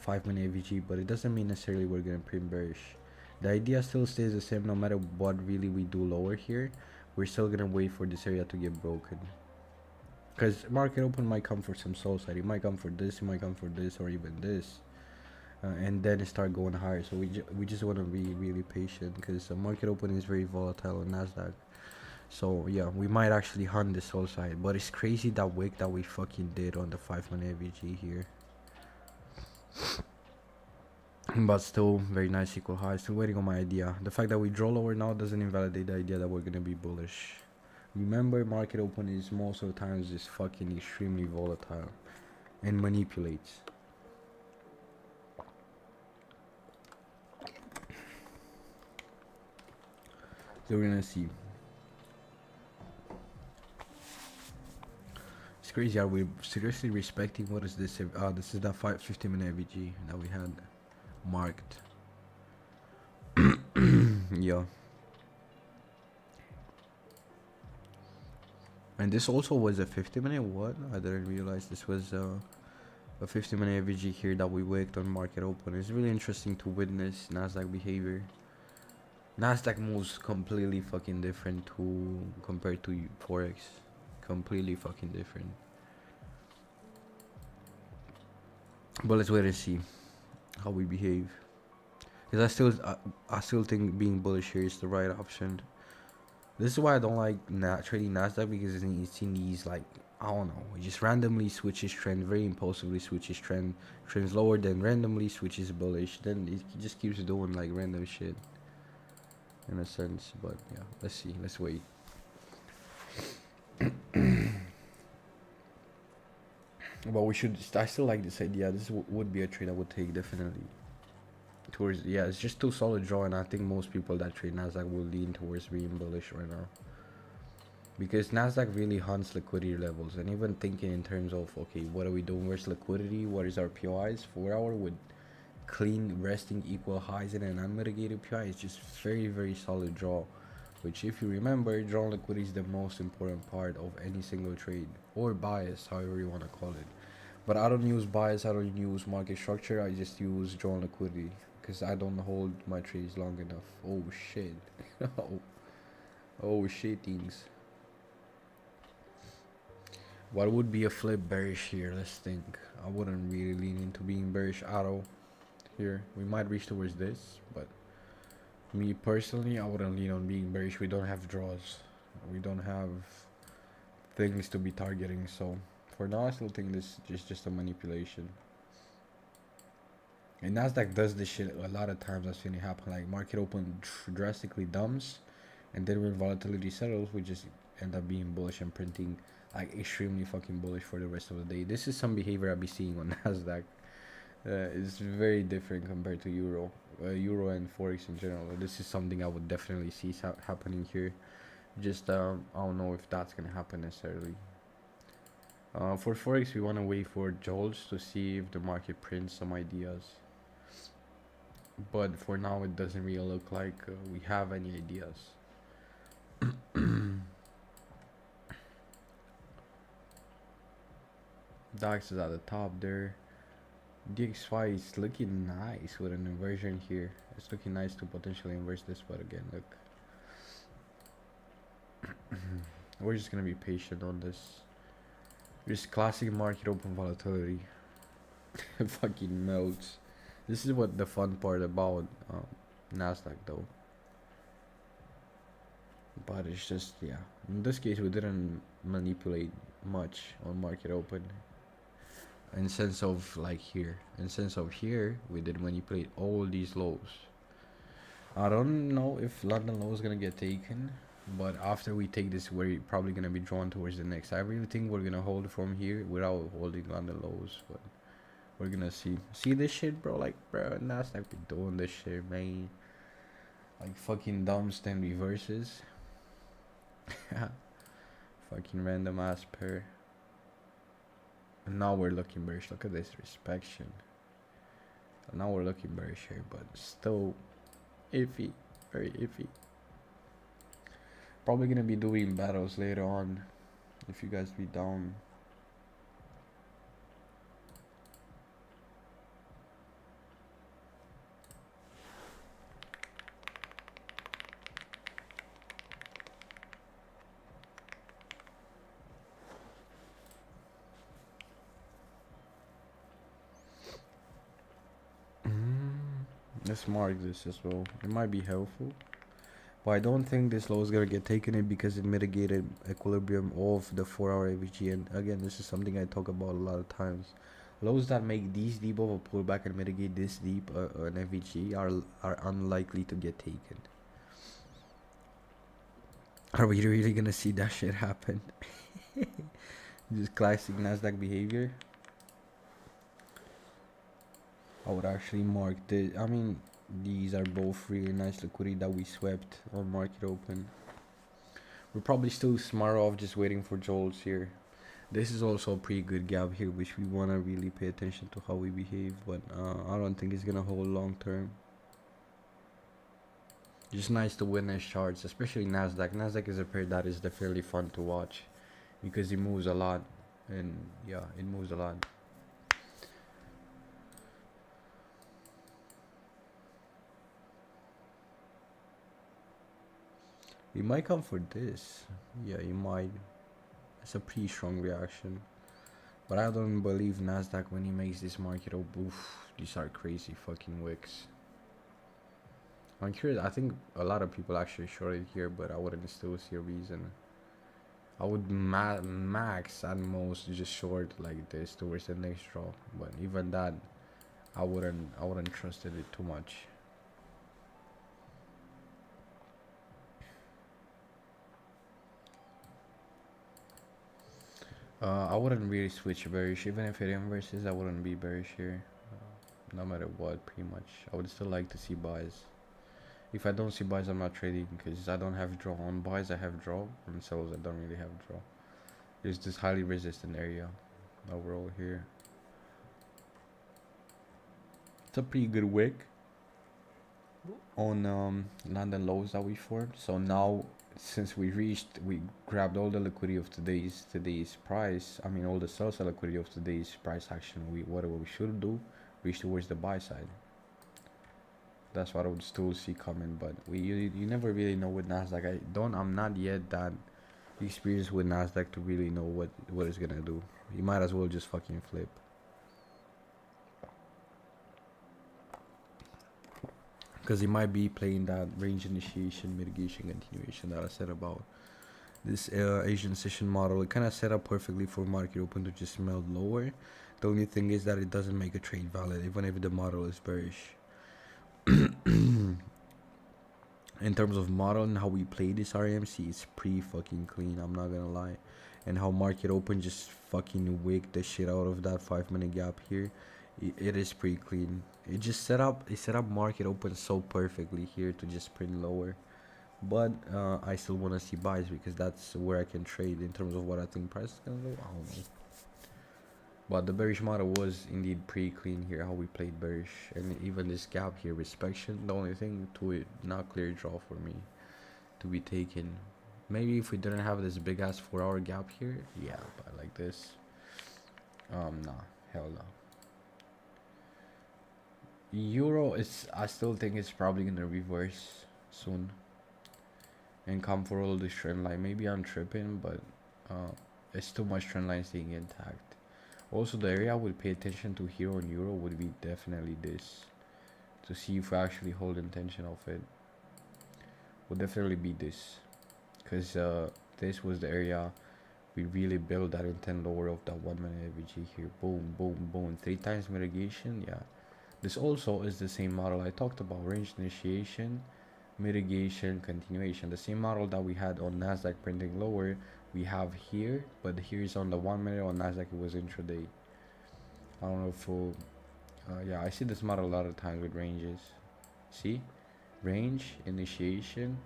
5-minute AVG, but it doesn't mean necessarily we're going to print bearish. The idea still stays the same no matter what really we do lower here. We're still going to wait for this area to get broken. Because market open might come for some soul side. It might come for this, it might come for this, or even this. And then it start going higher. So we just want to be really patient because market open is very volatile on Nasdaq. So yeah, we might actually hunt the soul side. But it's crazy that wick that we fucking did on the 5-minute AVG here. But still very nice equal high. Still waiting on my idea. The fact that we draw lower now doesn't invalidate the idea that we're going to be bullish. Remember, market open is most of the times just fucking extremely volatile and manipulates. So we're gonna see. It's crazy how we're seriously respecting. What is this? This is the 50-minute AVG that we had marked. Yeah. And this also was a 50-minute what? I didn't realize this was a 50-minute AVG here that we worked on market open. It's really interesting to witness Nasdaq behavior. Nasdaq moves completely fucking different to compared to Forex. Completely fucking different. But let's wait and see how we behave. Because I still think being bullish here is the right option. This is why I don't like trading Nasdaq, because it's in these, like, I don't know, it just randomly switches trend, very impulsively switches trends lower, then randomly switches bullish, then it just keeps doing like random shit in a sense. But yeah, let's see, let's wait. But I still like this idea. This would be a trade I would take definitely. Yeah, it's just too solid draw, and I think most people that trade Nasdaq will lean towards being bullish right now, because Nasdaq really hunts liquidity levels. And even thinking in terms of, okay, what are we doing, where's liquidity, what is our POIs, 4 hour with clean resting equal highs and an unmitigated PI is just very, very solid draw, which, if you remember, draw liquidity is the most important part of any single trade, or bias, however you want to call it. But I don't use bias, I don't use market structure, I just use drawn liquidity, because I don't hold my trades long enough. Oh shit. Oh shit things. What would be a flip bearish here? Let's think. I wouldn't really lean into being bearish at all here. We might reach towards this, but me personally, I wouldn't lean on being bearish. We don't have draws, we don't have things to be targeting, so for now I still think this is just a manipulation. And Nasdaq does this shit a lot of times. I've seen it happen. Like, market open drastically dumps, and then when volatility settles, we just end up being bullish and printing like extremely fucking bullish for the rest of the day. This is some behavior I'll be seeing on Nasdaq. It's very different compared to Euro and Forex in general. This is something I would definitely see happening here. Just I don't know if that's gonna happen necessarily. For Forex, we want to wait for jolts to see if the market prints some ideas. But for now, it doesn't really look like we have any ideas. DAX is at the top there. DXY is looking nice with an inversion here. It's looking nice to potentially inverse this, but again, look. We're just gonna be patient on this. Just classic market open volatility. Fucking melts. This is what the fun part about Nasdaq though. But it's just, yeah, in this case we didn't manipulate much on market open. In sense of like here, we did manipulate all these lows. I don't know if London low is gonna get taken, but after we take this, we're probably gonna be drawn towards the next. I really think we're gonna hold from here without holding London lows, but we're gonna see this shit, bro. Like, bro, Nasdaq be doing this shit, man. Like fucking dumb stand reverses. Fucking random ass pair. And now we're looking bearish. Look at this inspection. Now we're looking bearish here, but still iffy, very iffy. Probably gonna be doing battles later on if you guys be down. Let's mark this as well. It might be helpful, but I don't think this low is gonna get taken in because it mitigated equilibrium of the 4-hour AVG. And again, this is something I talk about a lot of times. Lows that make these deep of a pullback and mitigate this deep an AVG are unlikely to get taken. Are we really gonna see that shit happen? Just classic Nasdaq behavior. I would actually mark the. I mean, these are both really nice liquidity that we swept on market open. We're probably still smart off just waiting for jolts here. This is also a pretty good gap here, which we want to really pay attention to how we behave, but I don't think it's gonna hold long term. Just nice to witness charts, especially Nasdaq. Nasdaq is a pair that is definitely fun to watch because it moves a lot, and yeah, it moves a lot. We might come for this. Yeah, you might. It's a pretty strong reaction. But I don't believe Nasdaq when he makes this market. Oh, oof, these are crazy fucking wicks. I'm curious. I think a lot of people actually shorted here, but I wouldn't still see a reason. I would max at most just short like this towards the next draw, but even that, I wouldn't trust it too much. I wouldn't really switch bearish, even if it inverses. I wouldn't be bearish here, no matter what. Pretty much, I would still like to see buys. If I don't see buys, I'm not trading because I don't have draw. On buys, I have draw. On sells, I don't really have draw. There's this highly resistant area overall here. It's a pretty good wick on London lows that we formed. So now, since we grabbed all the liquidity of today's price. I mean, all the sell side liquidity of today's price action. Whatever we should do, reach towards the buy side. That's what I would still see coming, but you never really know with Nasdaq. I'm not yet that experienced with Nasdaq to really know what it's gonna do. You might as well just fucking flip. Because he might be playing that range initiation, mitigation, continuation that I said about this Asian session model. It kind of set up perfectly for market open to just melt lower. The only thing is that it doesn't make a trade valid, even if the model is bearish. In terms of model and how we play this RMC, it's pretty fucking clean, I'm not gonna lie. And how market open just fucking wigged the shit out of that 5-minute gap here. It is pretty clean. It set up market open so perfectly here to just print lower. But I still want to see buys because that's where I can trade in terms of what I think price is gonna go. I don't know. But the bearish model was indeed pretty clean here, how we played bearish. And even this gap here, inspection, the only thing to it, not clear draw for me to be taken. Maybe if we didn't have this big ass 4-hour gap here, yeah, but like this, nah, hell no. Euro is, I still think it's probably gonna reverse soon and come for all this trend line. Maybe I'm tripping, but it's too much trend line staying intact. Also, the area I would pay attention to here on Euro would be definitely this, to see if we actually hold intention of it. Would definitely be this, because this was the area we really built that intent lower of that 1-minute AVG here. Boom, boom, boom, 3 times mitigation. Yeah, this also is the same model I talked about: range initiation, mitigation, continuation. The same model that we had on Nasdaq printing lower we have here, but here's on the 1-minute. On Nasdaq it was intraday. I don't know if we'll, yeah, I see this model a lot of times with ranges. See, range, initiation,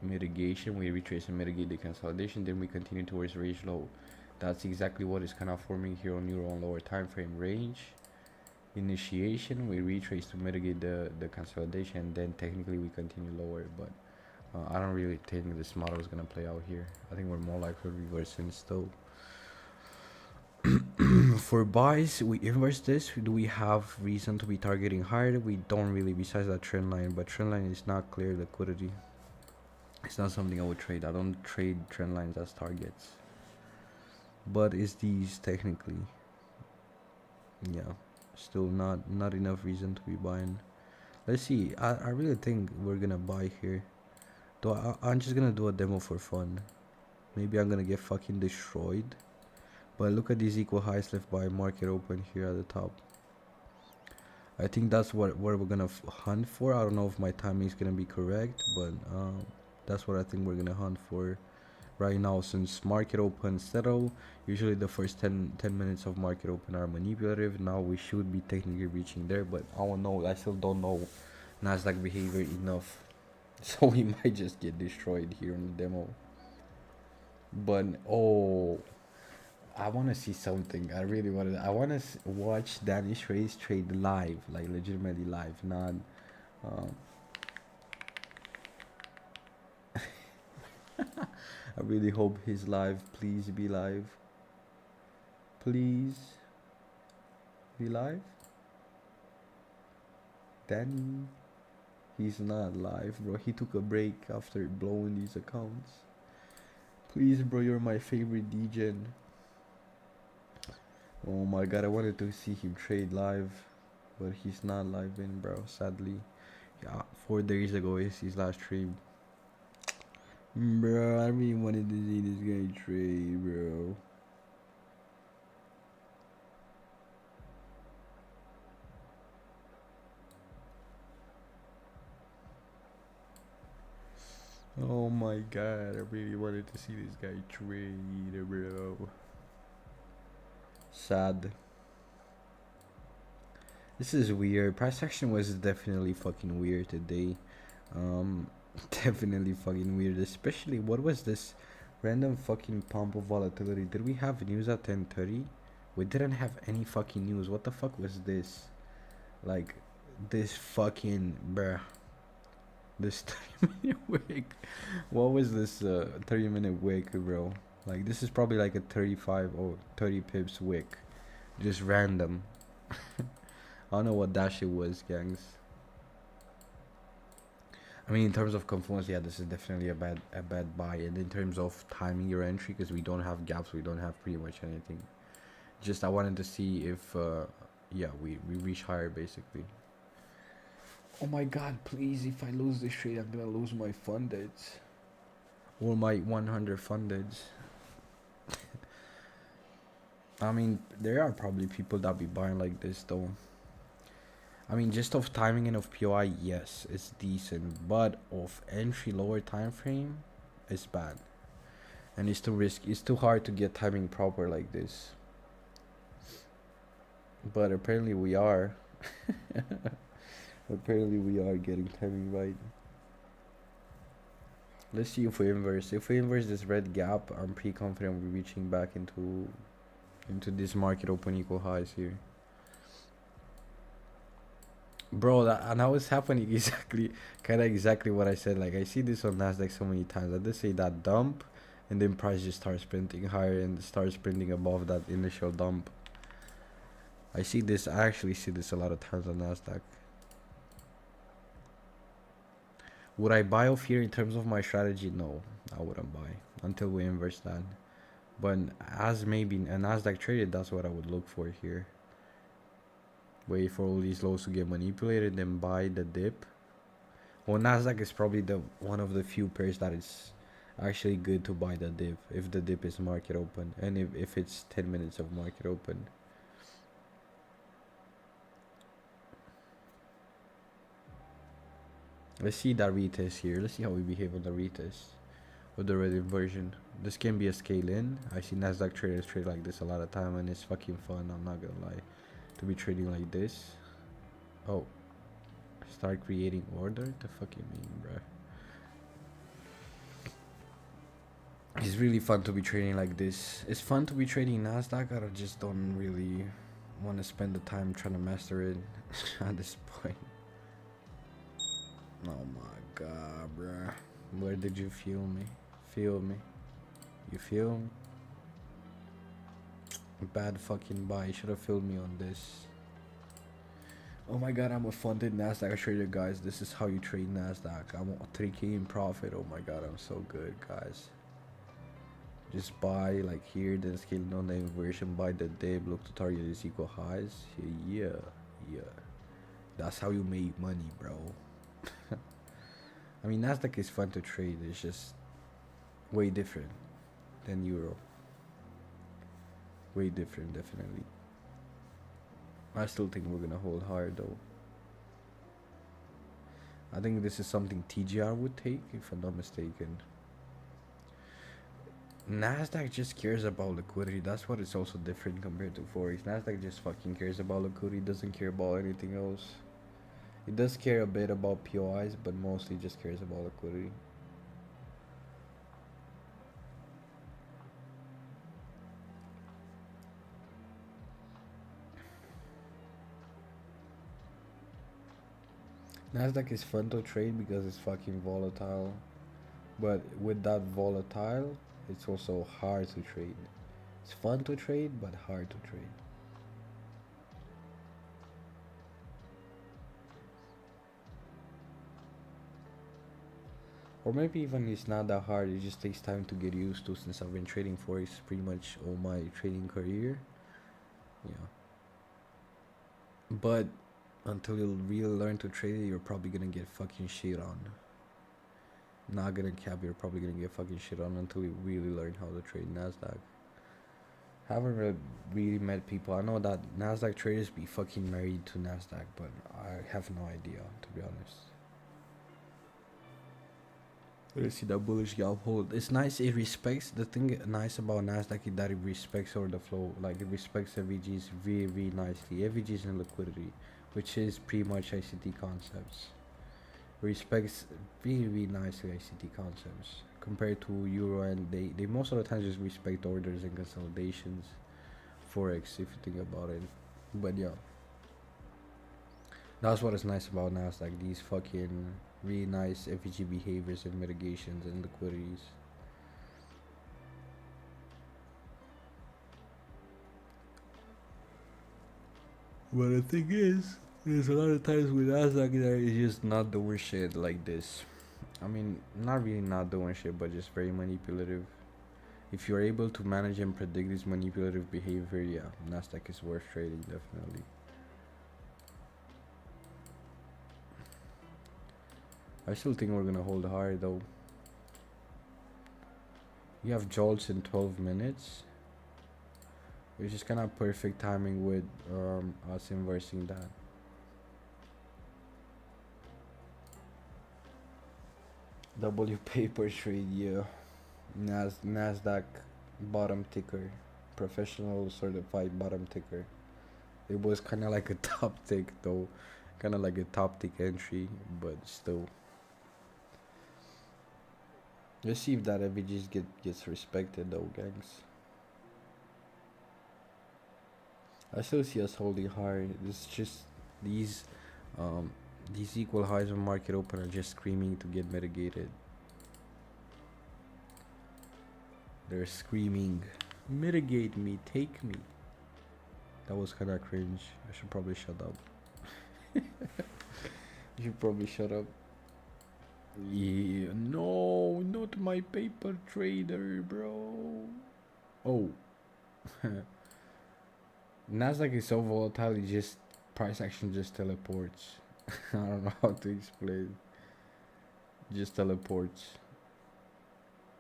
mitigation, we retrace and mitigate the consolidation, then we continue towards range low. That's exactly what is kind of forming here on Euro on lower time frame. Range, initiation, we retrace to mitigate the consolidation, and then technically we continue lower. But I don't really think this model is gonna play out here. I think we're more likely reversing still. For buys, we inverse this. Do we have reason to be targeting higher? We don't really, besides that trend line, but trend line is not clear liquidity. It's not something I would trade. I don't trade trend lines as targets, but is these technically, yeah, still not enough reason to be buying. Let's see. I really think we're gonna buy here, though. I'm just gonna do a demo for fun. Maybe I'm gonna get fucking destroyed, but look at these equal highs left by market open here at the top. I think that's what we're gonna hunt for. I don't know if my timing is gonna be correct, but That's what I think we're gonna hunt for right now, since market open settle. Usually the first 10 minutes of market open are manipulative. Now we should be technically reaching there, but I don't know. I still don't know Nasdaq behavior enough, so we might just get destroyed here in the demo. But oh, I want to see something. I really want to. I want to watch Danish Race trade live, like legitimately live, not. Um, I really hope he's live. Please be live. Please be live. Danny. He's not live, bro. He took a break after blowing these accounts. Please, bro, you're my favorite DJ. Oh my god, I wanted to see him trade live, but he's not live in, bro, sadly. Yeah, 4 days ago is his last trade. Bro, I really wanted to see this guy trade, bro. Oh my god, I really wanted to see this guy trade, bro. Sad. This is weird. Price action was definitely fucking weird today. Definitely fucking weird. Especially, what was this random fucking pump of volatility? Did we have news at 10:30? We didn't have any fucking news. What the fuck was this? Like, this fucking bruh. This 30-minute wick. What was this 30-minute wick, bro? Like, this is probably like a 35 or 30 pips wick. Just random. I don't know what that shit was, gangs. I mean, in terms of confluence, yeah, this is definitely a bad buy. And in terms of timing your entry, because we don't have gaps, we don't have pretty much anything. Just I wanted to see if, yeah, we reach higher basically. Oh my god, please, if I lose this trade, I'm gonna lose my fundeds. Or my 100 fundeds. I mean, there are probably people that be buying like this though. I mean, just of timing and of POI, yes, it's decent, but of entry lower time frame, it's bad, and it's too risky. It's too hard to get timing proper like this. But apparently we are. Apparently we are getting timing right. Let's see if we inverse. If we inverse this red gap, I'm pretty confident we're reaching back into this market open equal highs here. Bro, and that was happening exactly, kind of exactly what I said. Like, I see this on Nasdaq so many times. I just say that dump, and then price just starts printing higher and starts printing above that initial dump. I see this. I actually see this a lot of times on Nasdaq. Would I buy off here in terms of my strategy? No, I wouldn't buy until we inverse that. But as maybe a Nasdaq traded, that's what I would look for here. Wait for all these lows to get manipulated, then buy the dip. Well, Nasdaq is probably the one of the few pairs that is actually good to buy the dip if the dip is market open, and if it's 10 minutes of market open. Let's see that retest here. Let's see how we behave on the retest with the red inversion. This can be a scale in. I see Nasdaq traders trade like this a lot of time, and it's fucking fun, I'm not gonna lie, to be trading like this. Oh, start creating order? The fuck you mean, bruh? It's really fun to be trading like this. It's fun to be trading Nasdaq. I just don't really want to spend the time trying to master it at this point. Oh my god, bruh. Where did you feel me? Feel me? You feel me? Bad fucking buy. You should have filmed me on this. Oh my god, I'm a funded Nasdaq trader, guys. This is how you trade Nasdaq. I'm 3K in profit. Oh my god, I'm so good, guys. Just buy like here, then scaling on the inversion, buy the dip, look to target these equal highs. Yeah. That's how you make money, bro. I mean, Nasdaq is fun to trade. It's just way different than Euro. Way different, definitely. I still think we're gonna hold hard though. I think this is something TGR would take, if I'm not mistaken. Nasdaq just cares about liquidity. That's what is also different compared to Forex. Nasdaq just fucking cares about liquidity, doesn't care about anything else. It does care a bit about POIs, but mostly just cares about liquidity. Nasdaq is fun to trade because it's fucking volatile, but with that volatile, it's also hard to trade. It's fun to trade, but hard to trade. Or maybe even it's not that hard, it just takes time to get used to, since I've been trading Forex pretty much all my trading career. Yeah. But until you really learn to trade it, you're probably gonna get fucking shit on. Not gonna cap, you're probably gonna get fucking shit on until you really learn how to trade Nasdaq. Haven't really met people. I know that Nasdaq traders be fucking married to Nasdaq, but I have no idea, to be honest. Let's see that bullish gap hold. It's nice. It respects, the thing nice about Nasdaq is that it respects order flow. Like it respects FVGs very nicely. FVGs and liquidity, which is pretty much ICT concepts. Respects very nicely ICT concepts compared to Euro, and they most of the time just respect orders and consolidations. Forex, if you think about it. But yeah, that's what is nice about Nasdaq. These fucking really nice FEG behaviors and mitigations and liquidities. But the thing is, there's a lot of times with Nasdaq that it's just not doing shit like this. I mean, not really not doing shit, but just very manipulative. If you're able to manage and predict this manipulative behavior, yeah, Nasdaq is worth trading, definitely. I still think we're gonna hold higher though. You have jolts in 12 minutes, which is kind of perfect timing with us inversing that. W paper trade, yeah. Nasdaq bottom ticker, professional certified bottom ticker. It was kind of like a top tick though, kind of like a top tick entry, but still. Let's see if that FVGs gets respected though, gangs. I still see us holding high. It's just these equal highs on market open are just screaming to get mitigated. They're screaming, mitigate me, take me. That was kind of cringe. I should probably shut up. You should probably shut up. Yeah, no, not my paper trader, bro. Oh. Nasdaq is so volatile, it just, price action just teleports. I don't know how to explain. Just teleports.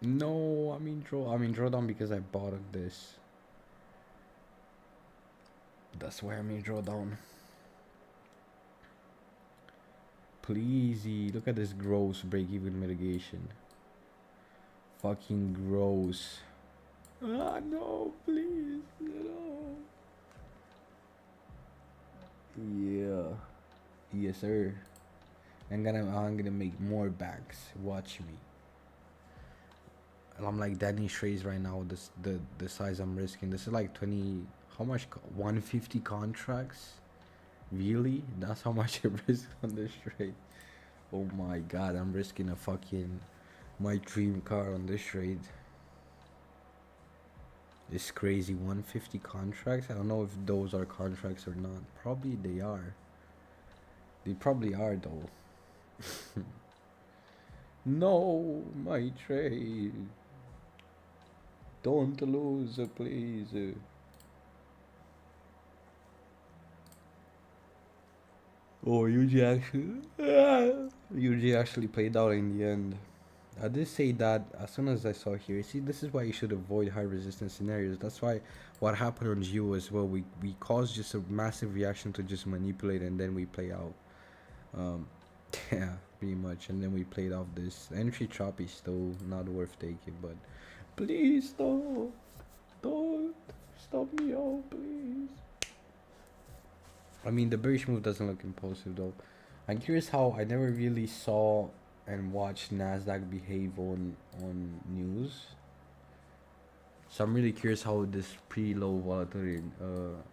No, I mean drawdown because I bought this. That's why I mean drawdown. Please, look at this gross break-even mitigation. Fucking gross. Ah, no, please, no. Yeah. Yes, sir. I'm gonna make more bags. Watch me. And I'm like Danny Schrays right now. The size I'm risking. This is like 20. How much? 150 contracts. Really? That's how much I risk on this trade. Oh my god, I'm risking a fucking my dream car on this trade. It's crazy. 150 contracts. I don't know if those are contracts or not. Probably they are. They probably are though. No, my trade. Don't lose, please. Oh, UG actually played out in the end. I did say that as soon as I saw here. See, this is why you should avoid high resistance scenarios. That's why what happened on Geo as well. We caused just a massive reaction to just manipulate, and then we play out. Yeah, pretty much. And then we played off this entry choppy, still not worth taking, but please don't stop me out, please. I mean, the bearish move doesn't look impulsive though. I'm curious how I never really saw and watched Nasdaq behave on news. So I'm really curious how this pre-low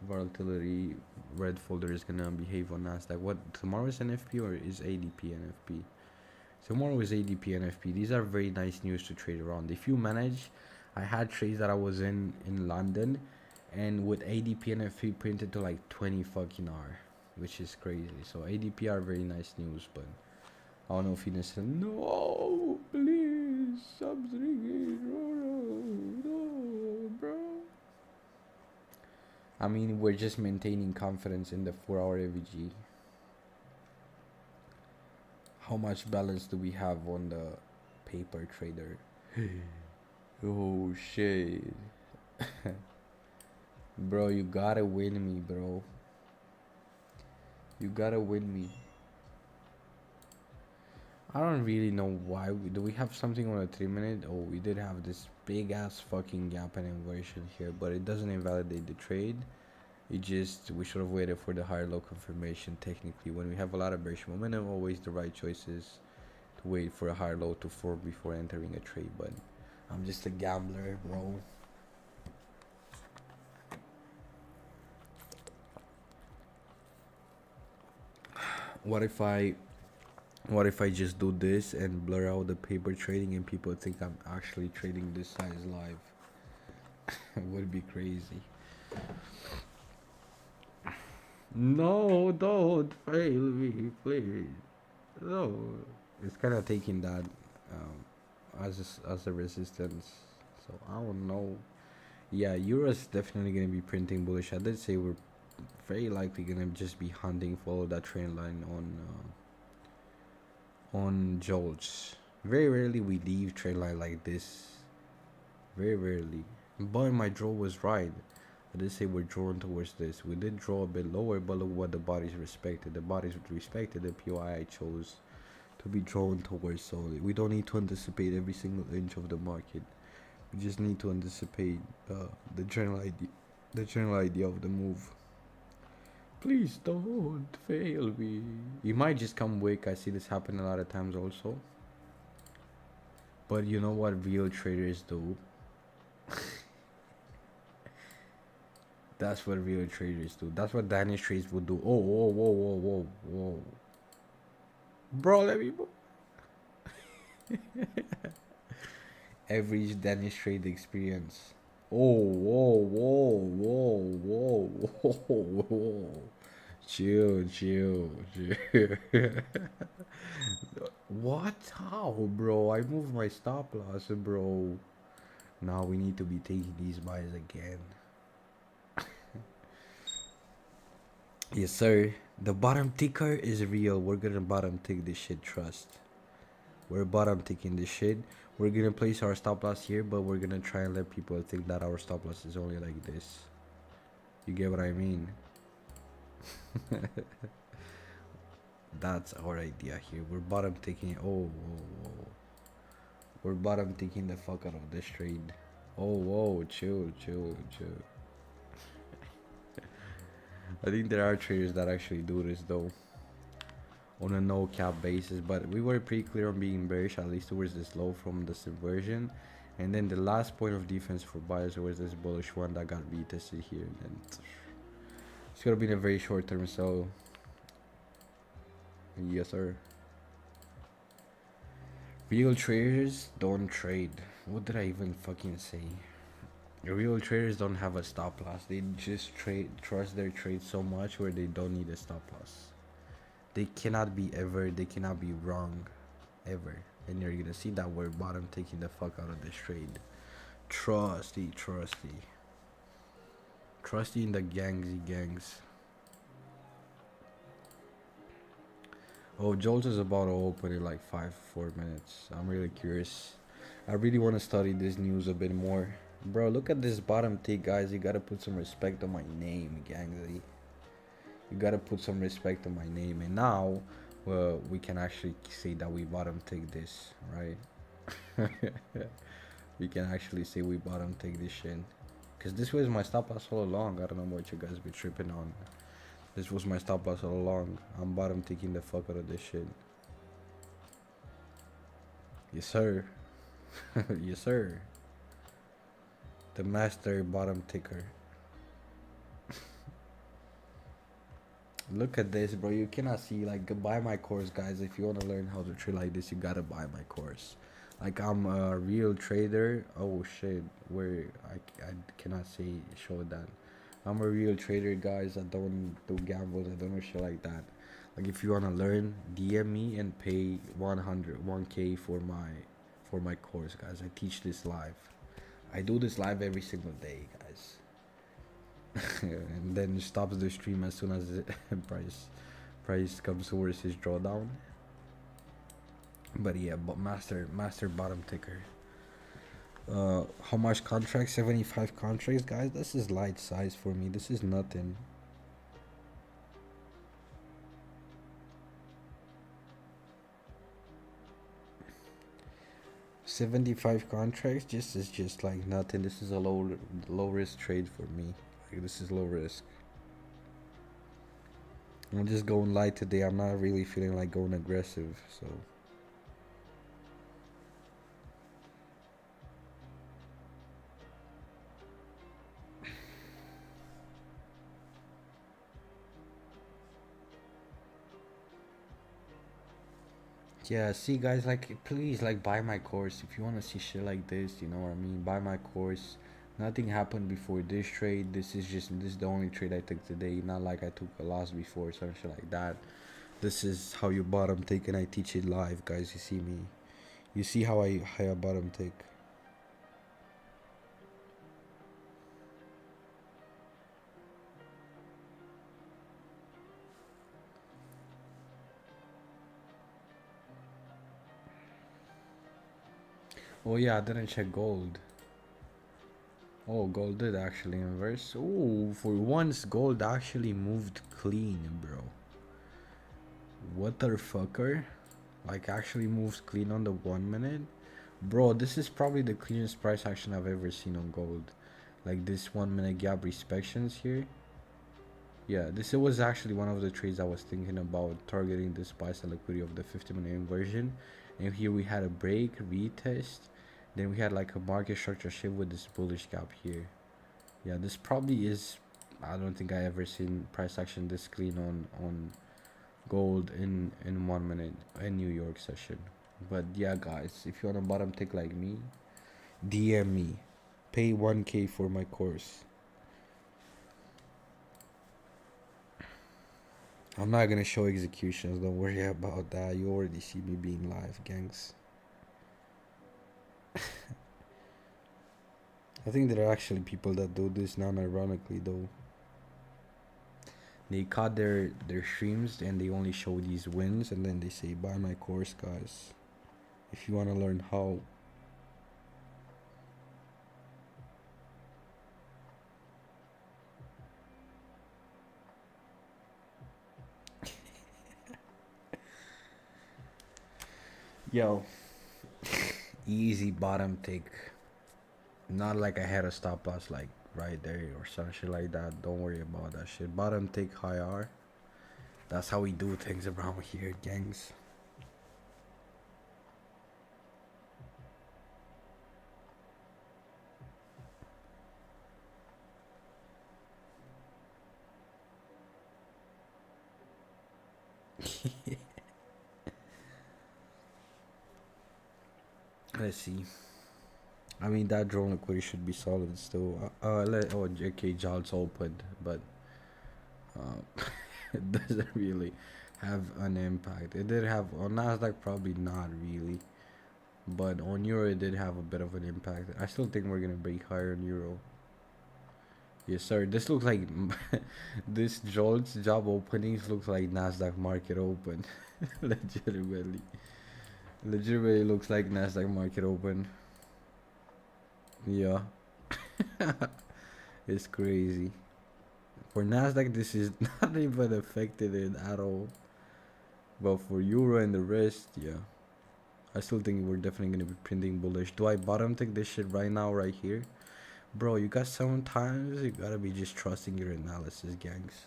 volatility red folder is gonna behave on Nasdaq. What, tomorrow is NFP or is ADP NFP? Tomorrow is ADP NFP. These are very nice news to trade around. If you manage, I had trades that I was in London, and with ADP NFP printed to like 20 fucking R, which is crazy. So ADP are very nice news, but I don't know if you necessarily. No, please, something. No, bro. I mean, we're just maintaining confidence in the 4-hour AVG. How much balance do we have on the paper trader? Oh shit. Bro, you gotta win me, bro. You gotta win me. I don't really know why. Do we have something on a 3-minute? Oh, we did have this big ass fucking gap and inversion here, but it doesn't invalidate the trade. It just, we should have waited for the higher low confirmation. Technically, when we have a lot of bearish momentum, always the right choice is to wait for a higher low to form before entering a trade. But I'm just a gambler, bro. What if I just do this and blur out the paper trading and people think I'm actually trading this size live? It would be crazy. No, don't fail me, please. No. It's kind of taking that as a resistance. So I don't know. Yeah, Euro's definitely gonna be printing bullish. I did say we're very likely gonna just be hunting, follow that trend line on Jolts. Very rarely we leave trend line like this. Very rarely. But my draw was right. I did say we're drawn towards this. We did draw a bit lower, but look what the bodies respected. The bodies respected the POI I chose to be drawn towards. So we don't need to anticipate every single inch of the market. We just need to anticipate the general idea of the move. Please don't fail me. You might just come weak. I see this happen a lot of times also. But you know what real traders do? That's what real traders do. That's what Danish trades would do. Oh, whoa, whoa, whoa, whoa, whoa. Bro, let me move. Average Danish trade experience. Oh, whoa, whoa, whoa, whoa, whoa, whoa. Chill. What? How, bro? I moved my stop loss, bro. Now we need to be taking these buys again. Yes, sir. The bottom ticker is real. We're gonna bottom tick this shit, trust. We're bottom ticking this shit. We're gonna place our stop loss here, but we're gonna try and let people think that our stop loss is only like this. You get what I mean? That's our idea here. We're bottom ticking. Oh, whoa. We're bottom ticking the fuck out of this trade. Oh, whoa, chill. I think there are traders that actually do this though, on a no cap basis, but we were pretty clear on being bearish, at least towards this low from this inversion. And then the last point of defense for buyers was this bullish one that got retested here. And then it's gonna be in a very short term sell. Yes, sir. Real traders don't trade. What did I even fucking say? Real traders don't have a stop loss. They just trust their trade so much where they don't need a stop loss. They cannot be wrong ever. And you're gonna see that we're bottom taking the fuck out of this trade. Trusty in the gangs. Oh, Jolt is about to open in like 4 minutes. I'm really curious. I really want to study this news a bit more. Bro, look at this bottom tick, guys. You gotta put some respect on my name, Gangsy. You gotta put some respect on my name. And now, well, we can actually say that we bottom take this, right? We can actually say we bottom take this shit. Cause this was my stop loss all along. I don't know what you guys be tripping on. This was my stop loss all along. I'm bottom taking the fuck out of this shit. Yes, sir. Yes, sir. The master bottom taker. Look at this, bro. You cannot see. Like, buy my course, guys. If you want to learn how to trade like this, you gotta buy my course. Like, I'm a real trader. Oh shit, where I cannot say show that. I'm a real trader, guys. I don't do gambles. I don't do shit like that. Like, if you wanna learn, DM me and pay 1K for my course, guys. I teach this live. I do this live every single day, guys. And then stops the stream as soon as the price comes towards his drawdown. But yeah, but master bottom ticker. How much contracts? 75 contracts, guys. This is light size for me. This is nothing. $75 contracts just like nothing. This is a low risk trade for me. Like, this is low risk. I'm just going light today. I'm not really feeling like going aggressive, so. Yeah, see guys, like, please, like, buy my course if you want to see shit like this, you know what I mean? Buy my course. Nothing happened before this trade. This is the only trade I took today. Not like I took a loss before, some shit like that. This is how you bottom take, and I teach it live, guys. You see me. You see how I bottom take. Oh yeah, I didn't check gold. Oh, gold did actually inverse. Oh, for once gold actually moved clean, bro. What the fucker? Like, actually moves clean on the 1 minute. Bro, this is probably the cleanest price action I've ever seen on gold. Like, this 1 minute gap inspections here. Yeah, this was actually one of the trades I was thinking about, targeting the spice and liquidity of the 50-minute inversion. And here we had a break, retest. Then we had like a market structure shift with this bullish gap here. Yeah, this probably is, I don't think I ever seen price action this clean on gold in 1 minute in New York session. But yeah, guys, if you want a bottom tick like me, DM me. Pay 1K for my course. I'm not gonna show executions, don't worry about that. You already see me being live, gangs. I think there are actually people that do this non-ironically though. They cut their streams and they only show these wins, and then they say buy my course, guys, if you want to learn how. Yo, easy bottom take. Not like I had a stop loss like right there or some shit like that. Don't worry about that shit. Bottom take high R. That's how we do things around here, gangs. Let's see. I mean, that drone liquidity should be solid still. Oh, JK Jolt's opened, but it doesn't really have an impact. It did have on Nasdaq, probably not really, but on Euro it did have a bit of an impact. I still think we're gonna break higher in Euro. Yes, sir. This looks like this Jolt's job openings looks like Nasdaq market open. Legitimately, legitimately looks like Nasdaq market open. Yeah. It's crazy. For Nasdaq, this is not even affected it at all. But for euro and the rest, yeah, I still think we're definitely gonna be printing bullish. Do I bottom take this shit right now, right here? Bro, you got sometimes you gotta be just trusting your analysis, gangs.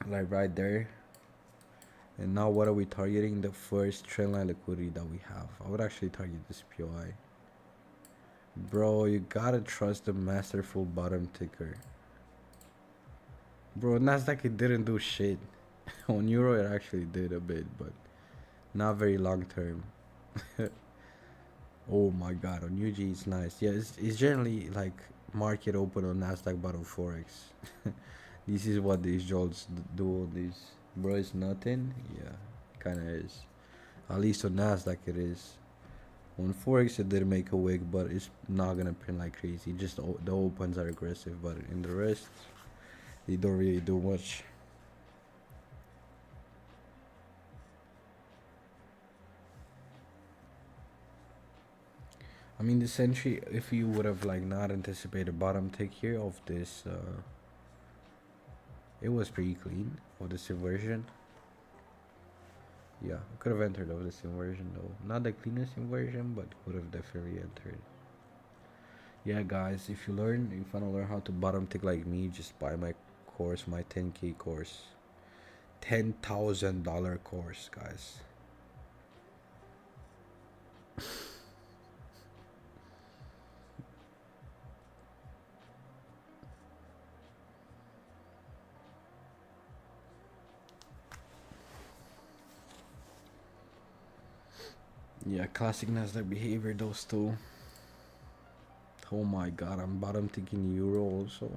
Like right there. And now what are we targeting? The first trend line liquidity that we have. I would actually target this POI. Bro, you gotta trust the masterful bottom ticker. Bro, Nasdaq, it didn't do shit. On euro it actually did a bit, but not very long term. Oh my god, on UG it's nice. Yeah, it's generally like market open on Nasdaq bottom forex. This is what these jolts do on these. Bro, it's nothing. Yeah, kinda is. At least on Nasdaq it is. On forex it did make a wick, but it's not gonna print like crazy. Just the opens are aggressive, but in the rest they don't really do much. I mean, this entry, if you would have like not anticipated bottom tick here of this, it was pretty clean of this inversion. Yeah, I could have entered of this inversion though. Not the cleanest inversion, but would have definitely entered. Yeah, guys, if you wanna learn how to bottom tick like me, just buy my course, my 10K course, $10,000 course, guys. Yeah, classic Nasdaq behavior, those two. Oh my god, I'm bottom ticking euro also.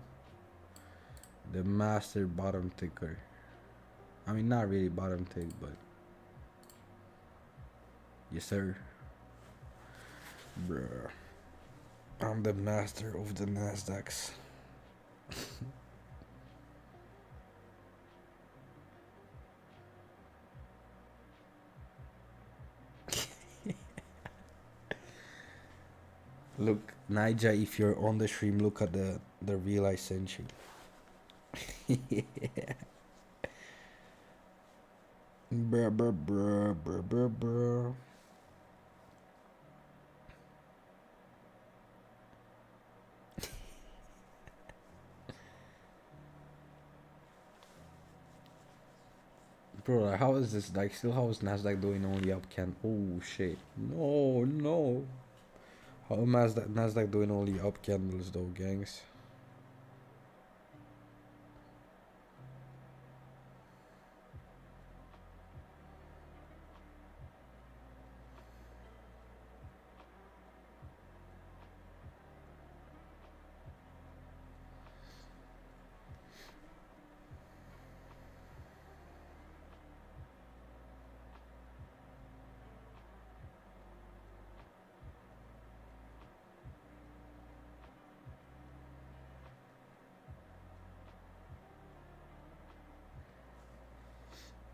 The master bottom ticker. I mean, not really bottom tick, but yes, sir. Bruh. I'm the master of the Nasdaqs. Look, Naija, if you're on the stream, look at the reel I sent you. Bruh, bruh, bruh, bruh, bruh, bruh. Bro, like, how is this like still? How is Nasdaq doing only up can? Oh shit! No, no. How Nasdaq doing only up candles though, gangs?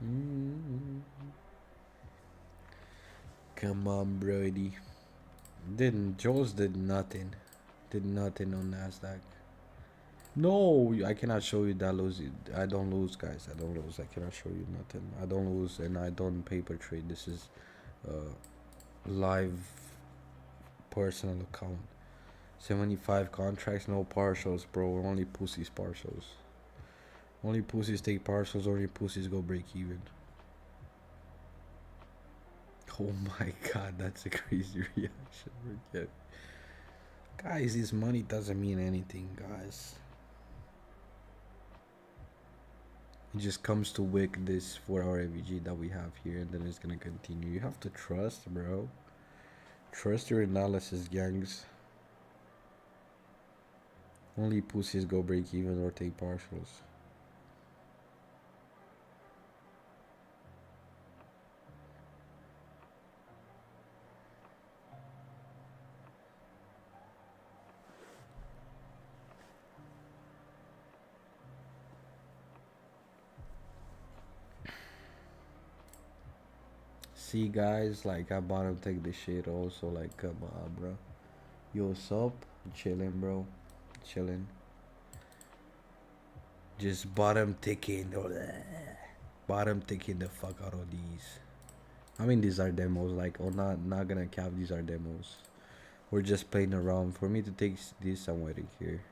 Mm. Come on, Brody. Didn't Jules did nothing. Did nothing on Nasdaq. No, I cannot show you that lose. I don't lose, guys. I don't lose. I cannot show you nothing. I don't lose, and I don't paper trade. This is live personal account. 75 contracts, no partials, bro. Only pussies partials. Only pussies take partials. Only pussies go break even. Oh my god, that's a crazy reaction. Forget. Guys, this money doesn't mean anything, guys. It just comes to wick this 4-hour AVG that we have here, and then it's gonna continue. You have to trust, bro. Trust your analysis, gangs. Only pussies go break even or take partials. See, guys, like I bottom take this shit also. Like, come on, bro. Yo, what's up? Chilling, bro. Chilling. Just bottom ticking. Bottom ticking the fuck out of these. I mean, these are demos. Like, oh, not gonna cap. These are demos. We're just playing around. For me to take this, I'm waiting here.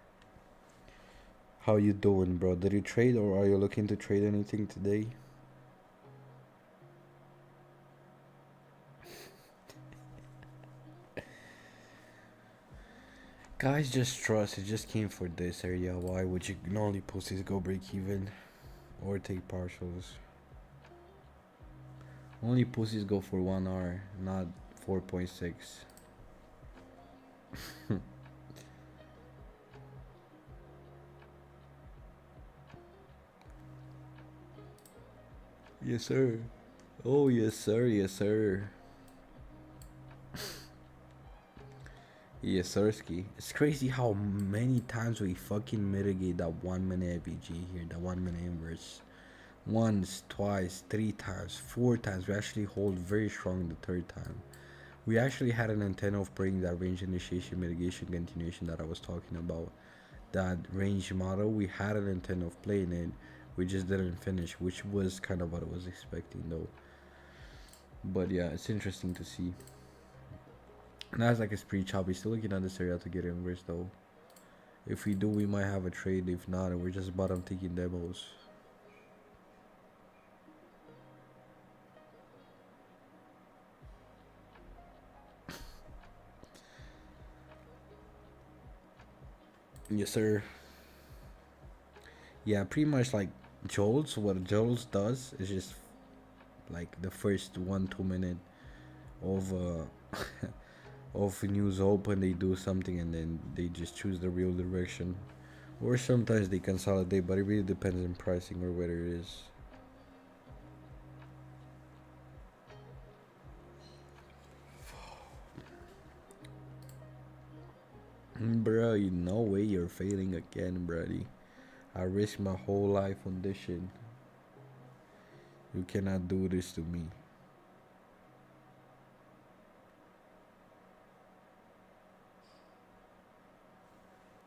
How you doing, bro? Did you trade or are you looking to trade anything today? Guys, just trust. It just came for this area. Why would you normally post this go break even or take partials? Only pussies go for 1 hour, not 4.6. Yes, sir. Oh, yes, sir. Yes, sir. Yes, sirski. It's crazy how many times we fucking mitigate that 1 minute ABG here, that 1 minute inverse. Once, twice, 3 times, 4 times. We actually hold very strong the third time. We actually had an intent of bringing that range initiation mitigation continuation that I was talking about. That range model, we had an intent of playing it. We just didn't finish, which was kind of what I was expecting though. But yeah, it's interesting to see. Nasdaq is pretty choppy. Still looking at this area to get inverse though. If we do, we might have a trade. If not, we're just bottom taking demos. Yes, sir. Yeah, pretty much like Jolts. What Jolts does is just like the first 1-2 minute of of news open, they do something and then they just choose the real direction, or sometimes they consolidate, but it really depends on pricing or whether it is. Bro, no way you're failing again, buddy. I risk my whole life on this shit. You cannot do this to me.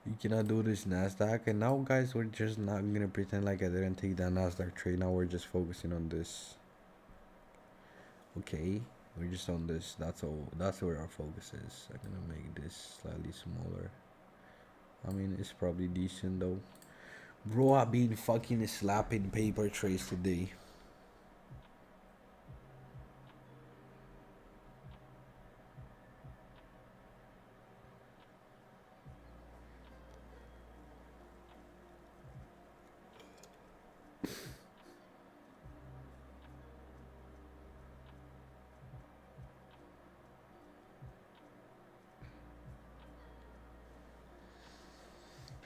You cannot do this, Nasdaq. And now, guys, we're just not gonna pretend like I didn't take that Nasdaq trade. Now we're just focusing on this. Okay, we're just on this. That's all. That's where our focus is. I'm gonna make this slightly smaller. I mean, it's probably decent though. Bro, I've been fucking slapping paper trays today.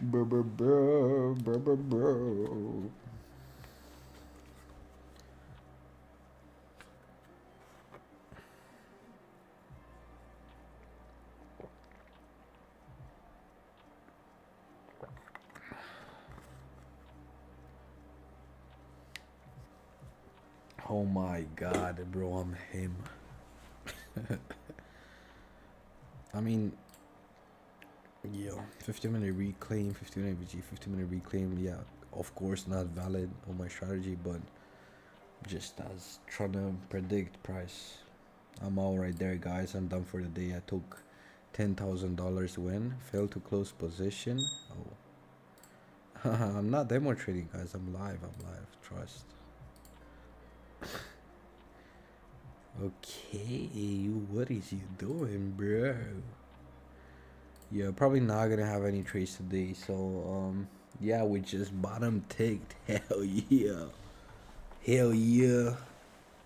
Bro. Oh my god, bro, I'm him. I mean, yeah, 50-minute reclaim, 50-minute VG, 50-minute reclaim. Yeah, of course, not valid on my strategy, but just as trying to predict price. I'm all right there, guys. I'm done for the day. I took $10,000 win, failed to close position. Oh, I'm not demo trading, guys. I'm live. Trust. Okay, what is you doing, bro? Yeah, probably not gonna have any trades today. So, yeah, we just bottom ticked. Hell yeah. Hell yeah.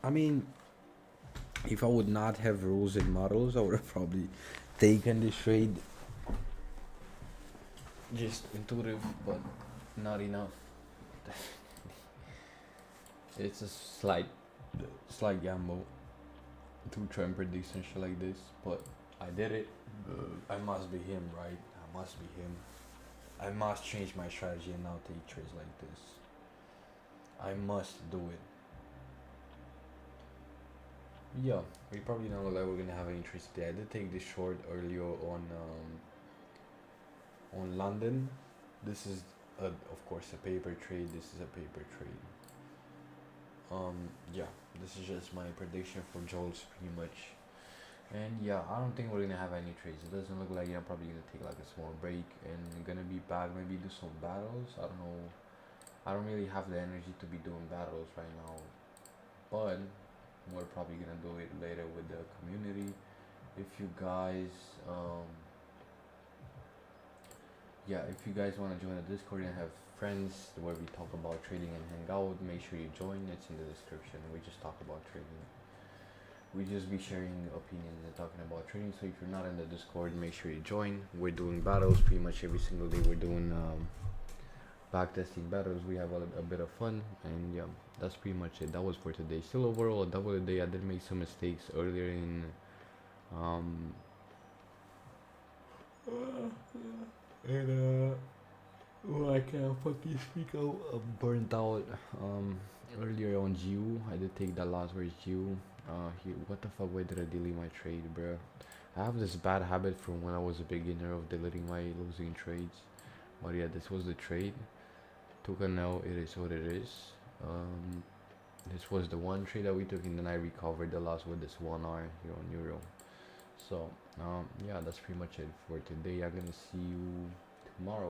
I mean, if I would not have rules and models, I would have probably taken this trade. Just intuitive, but not enough. It's a slight gamble to try and predict some shit like this, but I did it. I must be him, right? I must be him. I must change my strategy and now take trades like this. I must do it. Yeah, we probably don't look like we're gonna have any trades today. I did take this short earlier on London. This is of course, a paper trade. This is a paper trade. Yeah, this is just my prediction for Joel's pretty much. And yeah, I don't think we're gonna have any trades. It doesn't look like. I'm probably gonna take like a small break and gonna be back. Maybe do some battles. I don't know. I don't really have the energy to be doing battles right now, but we're probably gonna do it later with the community. If you guys, yeah, if you guys want to join the Discord and have friends where we talk about trading and hang out, make sure you join. It's in the description. We just talk about trading. We just be sharing opinions and talking about trading. So if you're not in the Discord, make sure you join. We're doing battles pretty much every single day. We're doing backtesting battles. We have a bit of fun, and yeah, that's pretty much it. That was for today. Still overall a double a day. I did make some mistakes earlier in and oh, I can't fucking speak out. I'm burnt out. Earlier on GU, I did take that loss. Where's GU? What the fuck? Why did I delete my trade, bro? I have this bad habit from when I was a beginner of deleting my losing trades. But yeah, this was the trade. Took a L. It is what it is. This was the one trade that we took, and then I recovered the loss with this 1R here on Euro. So yeah, that's pretty much it for today. I'm gonna see you tomorrow.